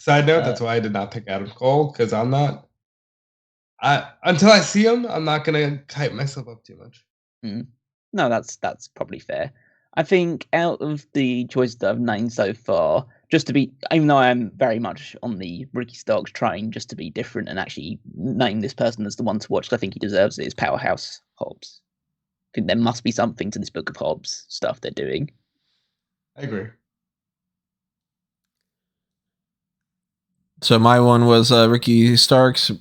side note, that's why I did not pick Adam Cole, because until I see him, I'm not going to hype myself up too much. No, that's probably fair. I think out of the choices that I've named so far, even though I am very much on the Ricky Starks train, just to be different and actually name this person as the one to watch, I think he deserves it, is Powerhouse Hobbs. I think there must be something to this Book of Hobbs stuff they're doing. I agree. So my one was Ricky Starks.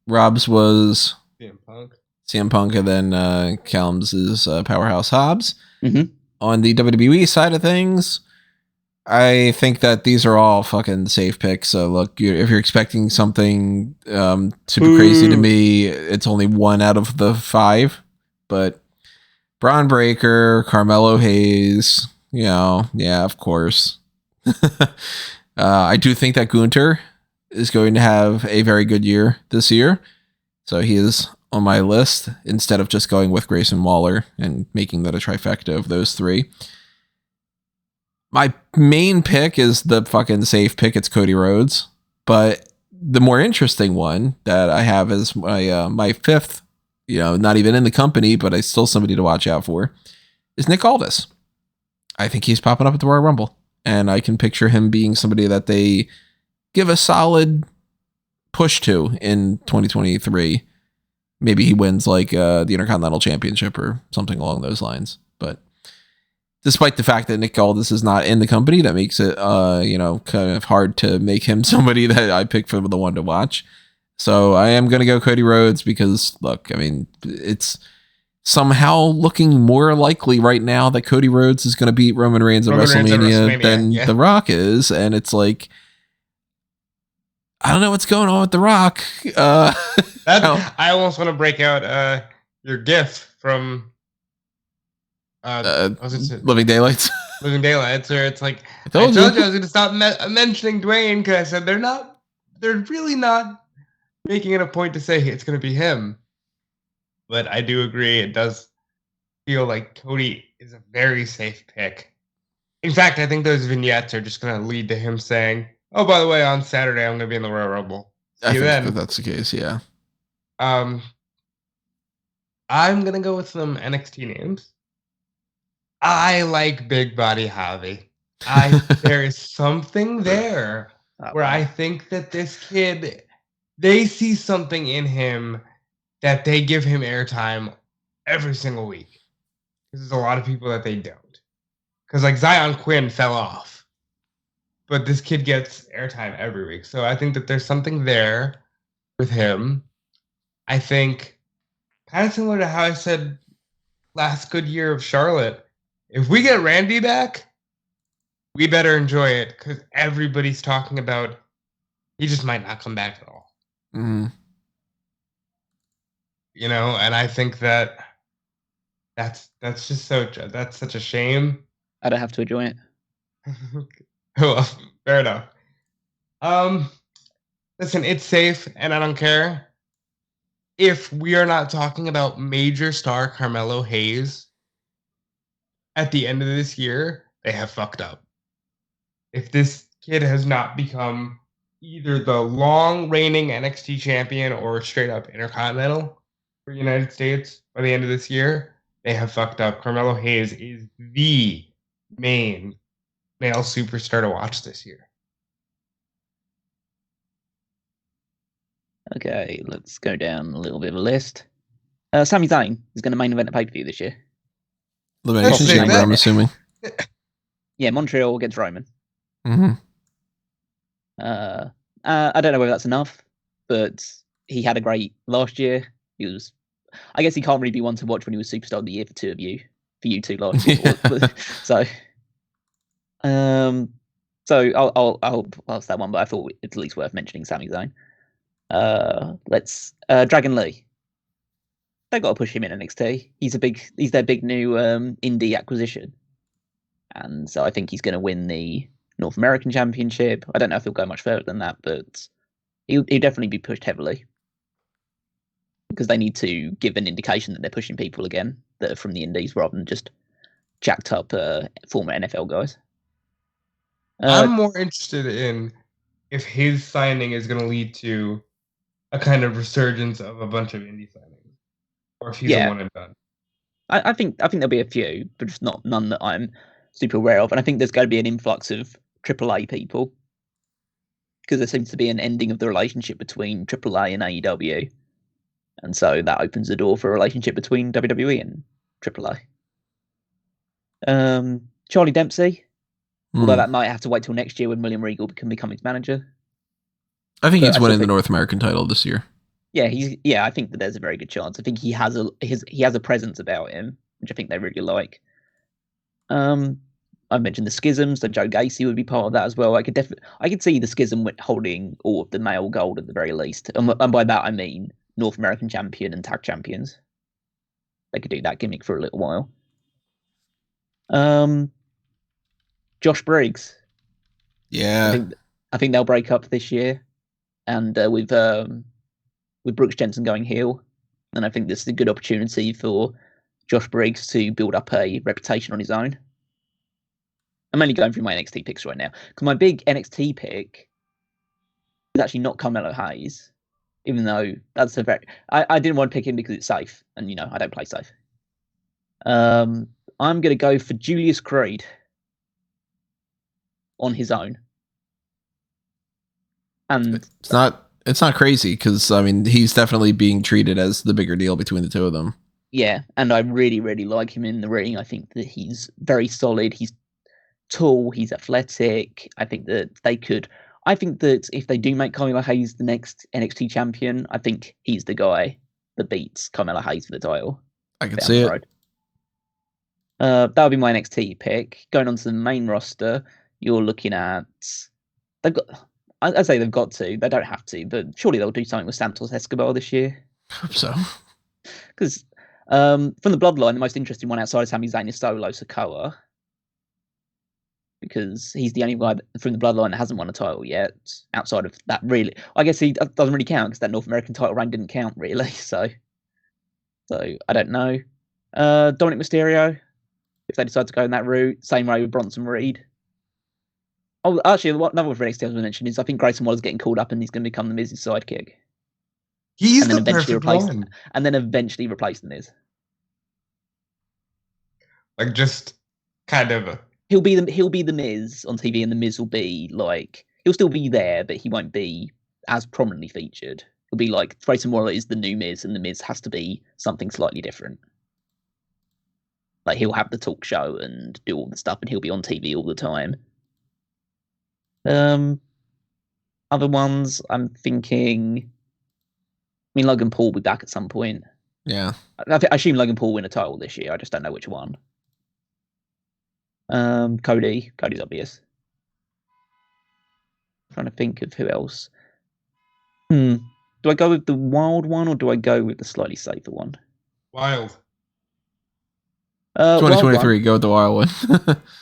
Rob's was CM Punk, and then Callum's is Powerhouse Hobbs. Mm-hmm. On the WWE side of things, I think that these are all fucking safe picks. So look, if you're expecting something super crazy to me, it's only one out of the 5. But Braun Breaker, Carmelo Hayes, yeah, of course. I do think that Gunther is going to have a very good year this year. So he is on my list instead of just going with Grayson Waller and making that a trifecta of those 3. My main pick is the fucking safe pick. It's Cody Rhodes. But the more interesting one that I have is my 5th, not even in the company, but I still somebody to watch out for, is Nick Aldis. I think he's popping up at the Royal Rumble. And I can picture him being somebody that they give a solid push to in 2023. Maybe he wins like the Intercontinental Championship or something along those lines. But despite the fact that Nick Aldis is not in the company, that makes it, kind of hard to make him somebody that I pick for the one to watch. So I am going to go Cody Rhodes because, look, I mean, it's somehow looking more likely right now that Cody Rhodes is going to beat Roman Reigns at WrestleMania than The Rock is. And it's like, I don't know what's going on with The Rock. I almost want to break out your GIF from Living Daylights. Living Daylights, where it's like, I told you I you. was going to stop mentioning Dwayne because I said they're really not making it a point to say it's going to be him. But I do agree, it does feel like Cody is a very safe pick. In fact, I think those vignettes are just going to lead to him saying, "Oh, by the way, on Saturday I'm going to be in the Royal Rumble. See you then." That's the case. Yeah. I'm going to go with some NXT names. I like Big Body Javi. There is something there where I think that this kid, they see something in him that they give him airtime every single week. There's a lot of people that they don't. Because like Zion Quinn fell off, but this kid gets airtime every week. So I think that there's something there with him. I think kind of similar to how I said last good year of Charlotte. If we get Randy back, we better enjoy it because everybody's talking about he just might not come back at all. Mm. You know, and I think that's just that's such a shame. I don't have to enjoy it. Well, fair enough. Listen, it's safe, and I don't care if we are not talking about major star Carmelo Hayes. At the end of this year, they have fucked up. If this kid has not become either the long reigning NXT champion or straight up Intercontinental for the United States by the end of this year, they have fucked up. Carmelo Hayes is the main male superstar to watch this year. Okay, let's go down a little bit of a list. Sami Zayn is going to main event a pay-per-view this year. Elimination Chamber, I'm assuming. Yeah, Montreal against Roman. Mm-hmm. I don't know whether that's enough, but he had a great last year. I guess he can't really be one to watch when he was Superstar of the Year for you two last year. I'll pass that one, but I thought it's at least worth mentioning Sami Zayn. Let's Dragon Lee. They've got to push him in NXT. He's their big new indie acquisition, and so I think he's going to win the North American Championship. I don't know if he'll go much further than that, but he'll definitely be pushed heavily because they need to give an indication that they're pushing people again that are from the indies rather than just jacked up former NFL guys. I'm more interested in if his signing is going to lead to a kind of resurgence of a bunch of indie signings, or if he's a one and done. I think there'll be a few, but just none that I'm super aware of. And I think there's going to be an influx of AAA people because there seems to be an ending of the relationship between AAA and AEW, and so that opens the door for a relationship between WWE and AAA. Charlie Dempsey, although that might have to wait till next year when William Regal can become his manager. I think he's winning the North American title this year. Yeah, I think that there's a very good chance. I think he has a presence about him, which I think they really like. I mentioned the Schism, so Joe Gacy would be part of that as well. I could see the Schism holding all of the male gold at the very least, and by that I mean North American champion and tag champions. They could do that gimmick for a little while. Josh Briggs. Yeah, I think they'll break up this year, and with Brooks Jensen going heel, and I think this is a good opportunity for Josh Briggs to build up a reputation on his own. I'm only going through my NXT picks right now because my big NXT pick is actually not Carmelo Hayes, even though that's I didn't want to pick him because it's safe, and I don't play safe. I'm going to go for Julius Creed on his own, and it's not crazy because he's definitely being treated as the bigger deal between the two of them. Yeah, and I really, really like him in the ring. I think that he's very solid. He's tall. He's athletic. I think that if they do make Carmelo Hayes the next NXT champion, I think he's the guy that beats Carmelo Hayes for the title. I can see it. That would be my NXT pick. Going on to the main roster, you're looking at I'd say they've got to. They don't have to, but surely they'll do something with Santos Escobar this year. I hope so. Because from the Bloodline, the most interesting one outside of Sami Zayn is Solo Sikoa. because he's the only guy from the Bloodline that hasn't won a title yet. Outside of that, really, I guess he doesn't really count because that North American title reign didn't count really. So I don't know. Dominic Mysterio, if they decide to go in that route, same way with Bronson Reed. Oh, actually, another one for NXT I was going to mention is I think Grayson Waller's getting called up and he's going to become the Miz's sidekick. He's and then the eventually perfect replace, one. and then eventually replace the Miz. Like just kind of. He'll be the Miz on TV, and the Miz will be like he'll still be there, but he won't be as prominently featured. He'll be like Grayson Waller is the new Miz, and the Miz has to be something slightly different. Like he'll have the talk show and do all the stuff, and he'll be on TV all the time. Other ones, I'm thinking. I mean, Logan Paul will be back at some point. Yeah. I assume Logan Paul will win a title this year. I just don't know which one. Cody's obvious. I'm trying to think of who else. Do I go with the wild one or do I go with the slightly safer one? Wild. 2023, go with the wild one.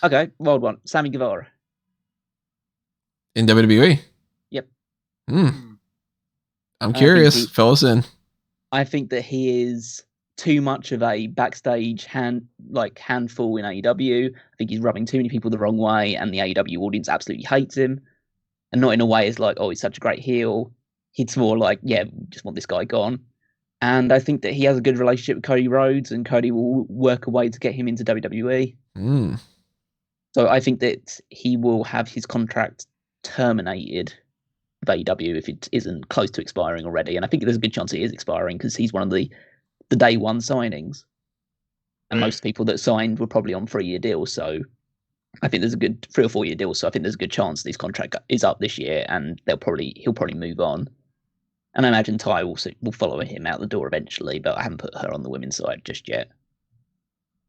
Okay, wild one. Sammy Guevara. In WWE? Yep. I'm curious. Fill us in. I think that he is too much of a backstage handful in AEW. I think he's rubbing too many people the wrong way, and the AEW audience absolutely hates him. And not in a way as like, oh, he's such a great heel. It's more like, yeah, we just want this guy gone. And I think that he has a good relationship with Cody Rhodes, and Cody will work a way to get him into WWE. So I think that he will have his contract terminated with AEW if it isn't close to expiring already. And I think there's a good chance it is expiring because he's one of the day one signings. And most people that signed were probably on 3-year deals. So I think there's a good 3 or 4 year deal. So I think there's a good chance this contract is up this year and he'll probably move on. And I imagine Ty will follow him out the door eventually, but I haven't put her on the women's side just yet.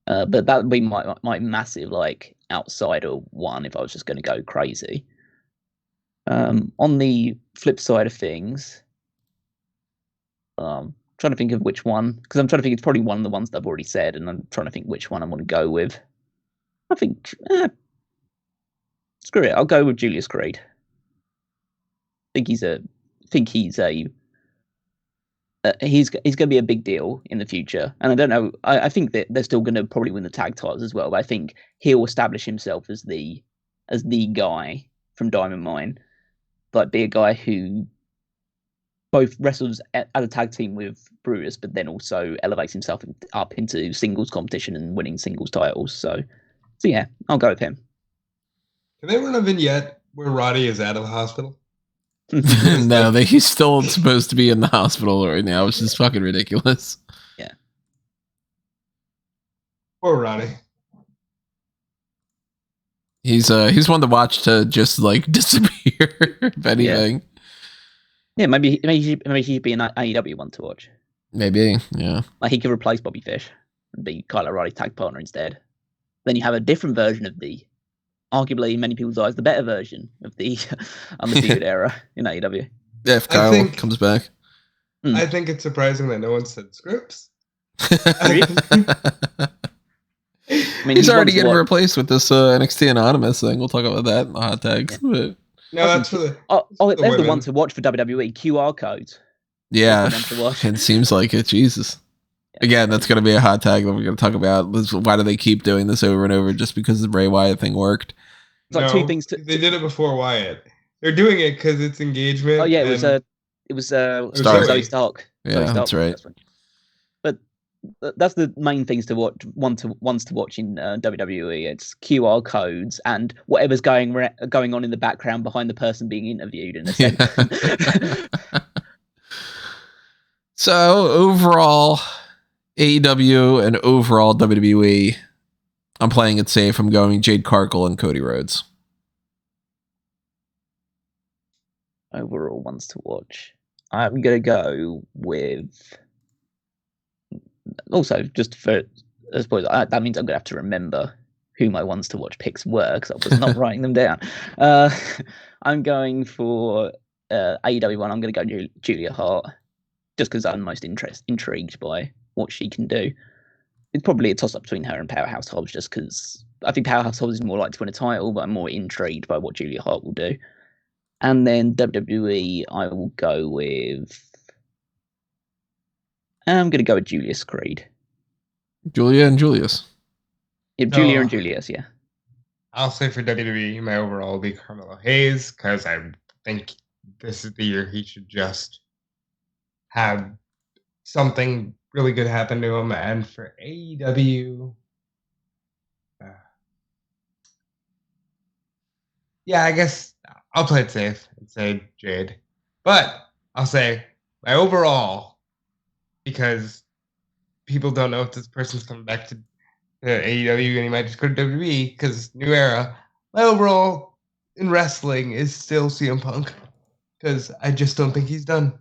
But that would be my massive like outsider one if I was just going to go crazy. On the flip side of things, trying to think of which one, because I'm trying to think it's probably one of the ones that I've already said, and I'm trying to think which one I want to go with. I think, screw it, I'll go with Julius Creed. I think he's going to be a big deal in the future, and I don't know. I think that they're still going to probably win the tag titles as well, but I think he'll establish himself as the guy from Diamond Mine, like be a guy who both wrestles at a tag team with Brutus, but then also elevates himself up into singles competition and winning singles titles. So yeah, I'll go with him. Can they run a vignette where Roddy is out of the hospital? No, he's still supposed to be in the hospital right now, which is fucking ridiculous. Yeah. Poor Roddy. He's one to watch to just like disappear, if anything. Yeah, maybe he should be an AEW one to watch. Maybe, yeah. Like he could replace Bobby Fish and be Kyle O'Reilly's tag partner instead. Then you have a different version of arguably in many people's eyes, the better version of the Undisputed Era in AEW. Yeah, if Kyle comes back. I think it's surprising that no one said Scripps. I mean, he's already getting replaced with this NXT Anonymous thing. We'll talk about that in the hot tags. Yeah. But... No, that's for the. There's the one to watch for WWE. QR codes. Yeah, it seems like it. Jesus. Yeah. Again, that's going to be a hot tag that we're going to talk about. Why do they keep doing this over and over? Just because the Bray Wyatt thing worked? It's like two things. They did it before Wyatt. They're doing it because it's engagement. Oh yeah, it was Zoe Stark. Yeah, Zoe Stark, that's right. But that's the main things to watch. Ones to watch in WWE. It's QR codes and whatever's going on in the background behind the person being interviewed. In a sense. Yeah. So overall, AEW and overall WWE, I'm playing it safe. I'm going Jade Cargill and Cody Rhodes. Overall ones to watch. I'm gonna go with. Also, just for, I suppose that means I'm gonna have to remember who my ones to watch picks were because I was not writing them down. I'm going for AEW one. I'm gonna go Julia Hart, just because I'm most intrigued by what she can do. It's probably a toss up between her and Powerhouse Hobbs, just because I think Powerhouse Hobbs is more likely to win a title, but I'm more intrigued by what Julia Hart will do. And then WWE, I will go with. I'm going to go with Julius Creed. Julia and Julius. Yeah, Julia and Julius, yeah. I'll say for WWE, my overall will be Carmelo Hayes, because I think this is the year he should just have something really good happen to him. And for AEW, yeah, I guess I'll play it safe and say Jade. But I'll say my overall, because people don't know if this person's coming back to AEW and he might just go to WWE because new era. My overall in wrestling is still CM Punk, because I just don't think he's done.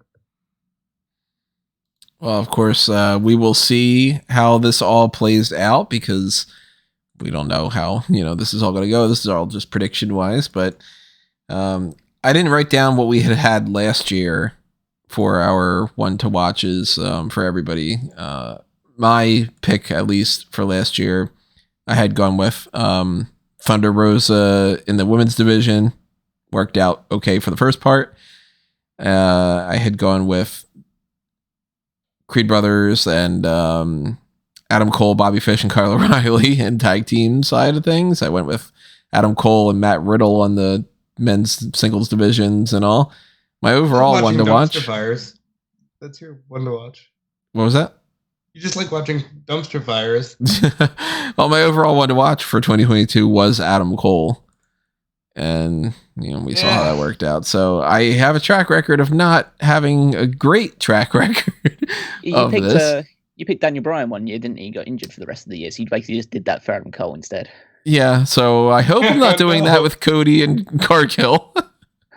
Well, of course, we will see how this all plays out, because we don't know how, this is all going to go. This is all just prediction wise, but I didn't write down what we had last year for our one to watches for everybody. My pick, at least for last year, I had gone with Thunder Rosa in the women's division. Worked out okay for the first part. I had gone with Creed Brothers and Adam Cole, Bobby Fish, and Kyle O'Reilly in tag team side of things. I went with Adam Cole and Matt Riddle on the men's singles divisions and all. My overall one to watch. Fires. That's your one to watch. What was that? You just like watching dumpster fires. Well, my overall one to watch for 2022 was Adam Cole. And, we saw how that worked out. So I have a track record of not having a great track record of this. You picked Daniel Bryan one year, didn't you? He got injured for the rest of the year. So you basically just did that for Adam Cole instead. Yeah, so I hope I'm not doing that with Cody and Cargill.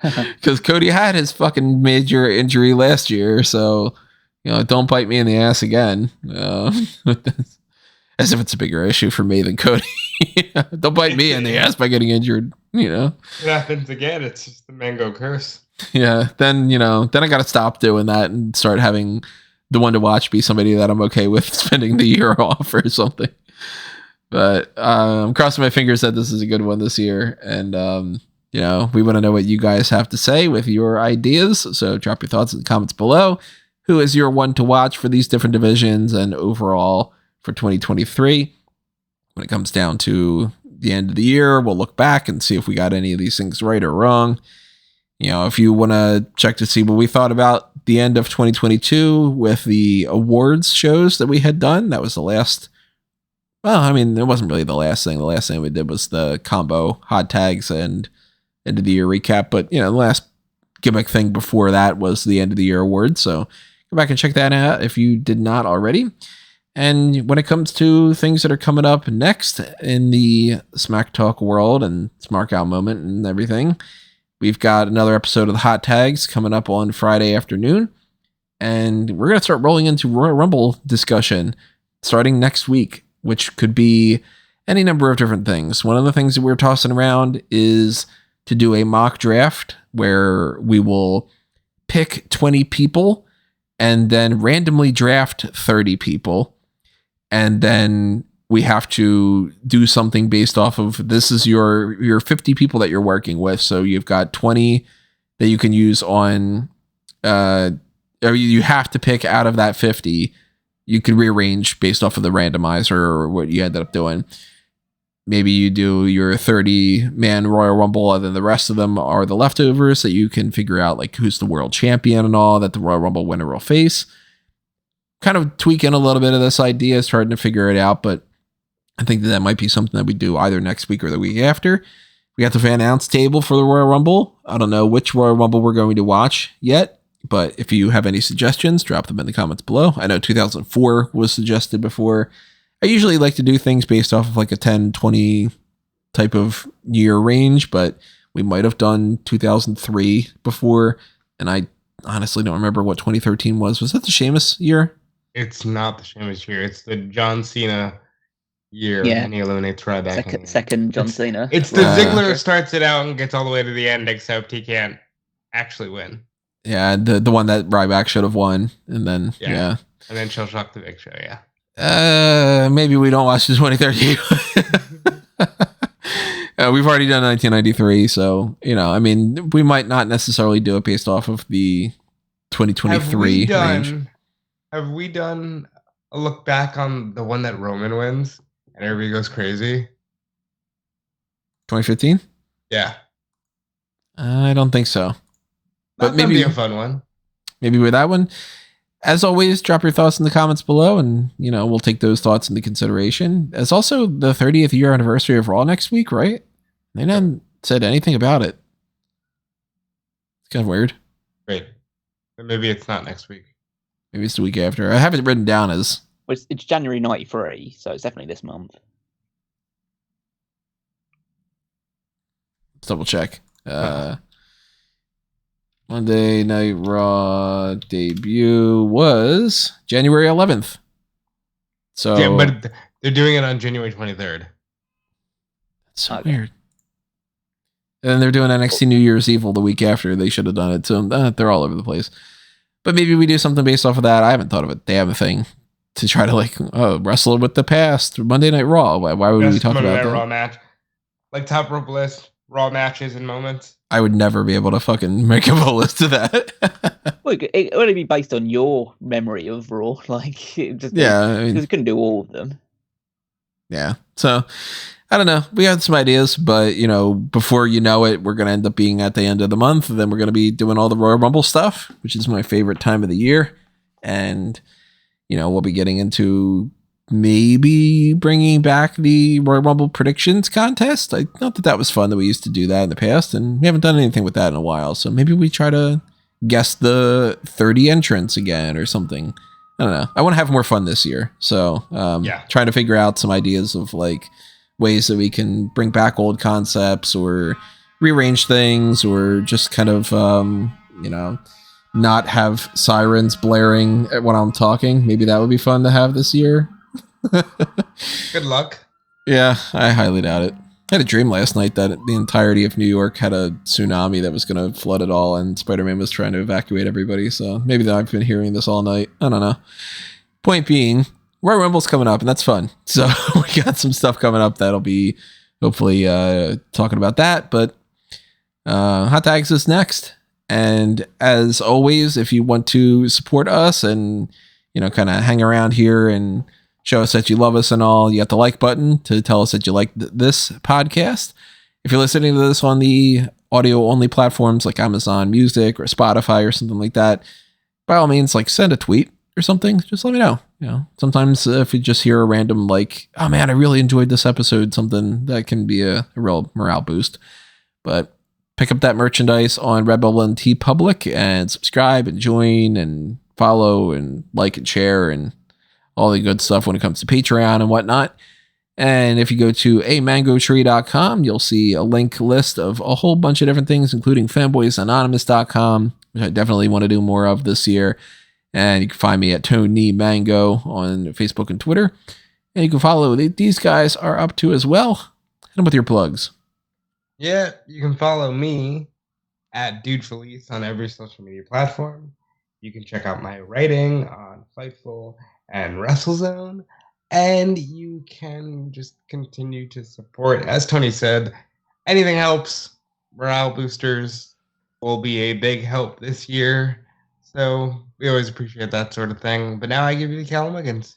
Because Cody had his fucking major injury last year. So, don't bite me in the ass again. As if it's a bigger issue for me than Cody. Don't bite me in the ass by getting injured, It happens again. It's just the mango curse. Yeah. Then I got to stop doing that and start having the one to watch be somebody that I'm okay with spending the year off or something. But I'm crossing my fingers that this is a good one this year. And, we want to know what you guys have to say with your ideas. So drop your thoughts in the comments below. Who is your one to watch for these different divisions and overall for 2023? When it comes down to the end of the year, we'll look back and see if we got any of these things right or wrong. If you want to check to see what we thought about the end of 2022 with the awards shows that we had done, that was the last. Well, I mean, it wasn't really the last thing. The last thing we did was the combo hot tags and end of the year recap. But, the last gimmick thing before that was the end of the year awards. So go back and check that out if you did not already. And when it comes to things that are coming up next in the Smack Talk world and Smark Out moment and everything, we've got another episode of the Hot Tags coming up on Friday afternoon. And we're going to start rolling into Royal Rumble discussion starting next week, which could be any number of different things. One of the things that we're tossing around is to do a mock draft where we will pick 20 people and then randomly draft 30 people. And then we have to do something based off of this is your 50 people that you're working with. So you've got 20 that you can use on, or you have to pick out of that 50. You could rearrange based off of the randomizer or what you ended up doing. Maybe you do your 30-man Royal Rumble, and then the rest of them are the leftovers that you can figure out, like who's the world champion and all that the Royal Rumble winner will face. Kind of tweaking a little bit of this idea, starting to figure it out, but I think that might be something that we do either next week or the week after. We got the fan announce table for the Royal Rumble. I don't know which Royal Rumble we're going to watch yet, but if you have any suggestions, drop them in the comments below. I know 2004 was suggested before. I usually like to do things based off of like a 10, 20 type of year range, but we might have done 2003 before, and I honestly don't remember what 2013 was. Was that the Sheamus year? It's not the Sheamus year. It's the John Cena year. Yeah. And he eliminates Ryback. Second John Cena. It's the Ziggler starts it out and gets all the way to the end, except he can't actually win. Yeah, the one that Ryback should have won, and then yeah. And then she'll shock the Big Show, yeah. Maybe we don't watch the 2013. We've already done 1993, so I mean, we might not necessarily do it based off of the 2023 range. Have we done a look back on the one that Roman wins and everybody goes crazy? 2015? Yeah. I don't think so. But maybe be a fun one. Maybe with that one. As always, drop your thoughts in the comments below, and we'll take those thoughts into consideration. It's also the 30th year anniversary of Raw next week, right? They haven't said anything about it. It's kind of weird. Great. But maybe it's not next week. Maybe it's the week after. I have it written down as... Well, it's January 93, so it's definitely this month. Let's double check. Monday Night Raw debut was January 11th. So yeah, but they're doing it on January 23rd. That's so weird. And then they're doing NXT New Year's Evil the week after. They should have done it. So they're all over the place. But maybe we do something based off of that. I haven't thought of a damn thing to try to wrestle with the past. Monday Night Raw. Why would we talk about that? Raw match, like top rope list, Raw matches and moments. I would never be able to fucking make a full list of that. Well, it would only be based on your memory of Raw. Like, because we couldn't do all of them. Yeah. So, I don't know. We had some ideas, but, before you know it, we're going to end up being at the end of the month. And then we're going to be doing all the Royal Rumble stuff, which is my favorite time of the year. And, we'll be getting into maybe bringing back the Royal Rumble predictions contest. I thought that was fun that we used to do that in the past, and we haven't done anything with that in a while. So maybe we try to guess the 30 entrants again or something. I don't know. I want to have more fun this year. So trying to figure out some ideas of ways that we can bring back old concepts or rearrange things or just kind of, not have sirens blaring when I'm talking. Maybe that would be fun to have this year. Good luck. Yeah, I highly doubt it. I had a dream last night that the entirety of New York had a tsunami that was going to flood it all, and Spider-Man was trying to evacuate everybody. So maybe that I've been hearing this all night. I don't know. Point being, Royal Rumble's coming up, and that's fun. So we got some stuff coming up that'll be hopefully talking about that. But Hot Tags is next. And as always, if you want to support us and kind of hang around here and show us that you love us and all, you got the like button to tell us that you like this podcast. If you're listening to this on the audio only platforms like Amazon Music or Spotify or something like that, by all means, send a tweet or something. Just let me know. Sometimes if you just hear a random oh man, I really enjoyed this episode, something that can be a real morale boost. But pick up that merchandise on Redbubble and TeePublic and subscribe and join and follow and like and share and all the good stuff when it comes to Patreon and whatnot. And if you go to amangotree.com, you'll see a link list of a whole bunch of different things, including fanboysanonymous.com, which I definitely want to do more of this year. And you can find me at Tony Mango on Facebook and Twitter. And you can follow what these guys are up to as well. Hit them with your plugs. Yeah, you can follow me at Dude Felice on every social media platform. You can check out my writing on Fightful and WrestleZone, and you can just continue to support. As Tony said, anything helps. Morale boosters will be a big help this year, so we always appreciate that sort of thing. But now I give you the Callum Wiggins.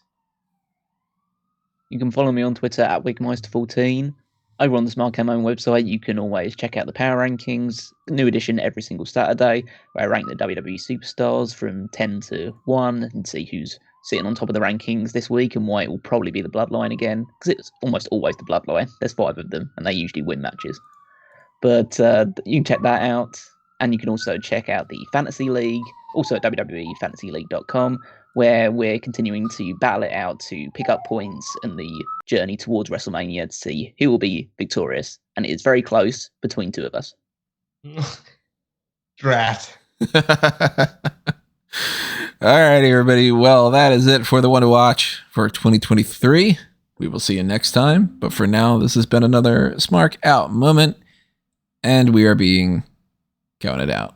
You can follow me on Twitter at Wigmeister14. Over on the Smark website, you can always check out the Power Rankings, new edition every single Saturday, where I rank the WWE Superstars from 10 to 1 and see who's sitting on top of the rankings this week and why it will probably be the Bloodline again, because it's almost always the Bloodline. There's 5 of them, and they usually win matches. But you can check that out, and you can also check out the Fantasy League, also at WWEFantasyLeague.com, where we're continuing to battle it out to pick up points in the journey towards WrestleMania to see who will be victorious. And it is very close between 2 of us. Drat. All right, everybody. Well, that is it for the one to watch for 2023. We will see you next time. But for now, this has been another Smark Out moment. And we are being counted out.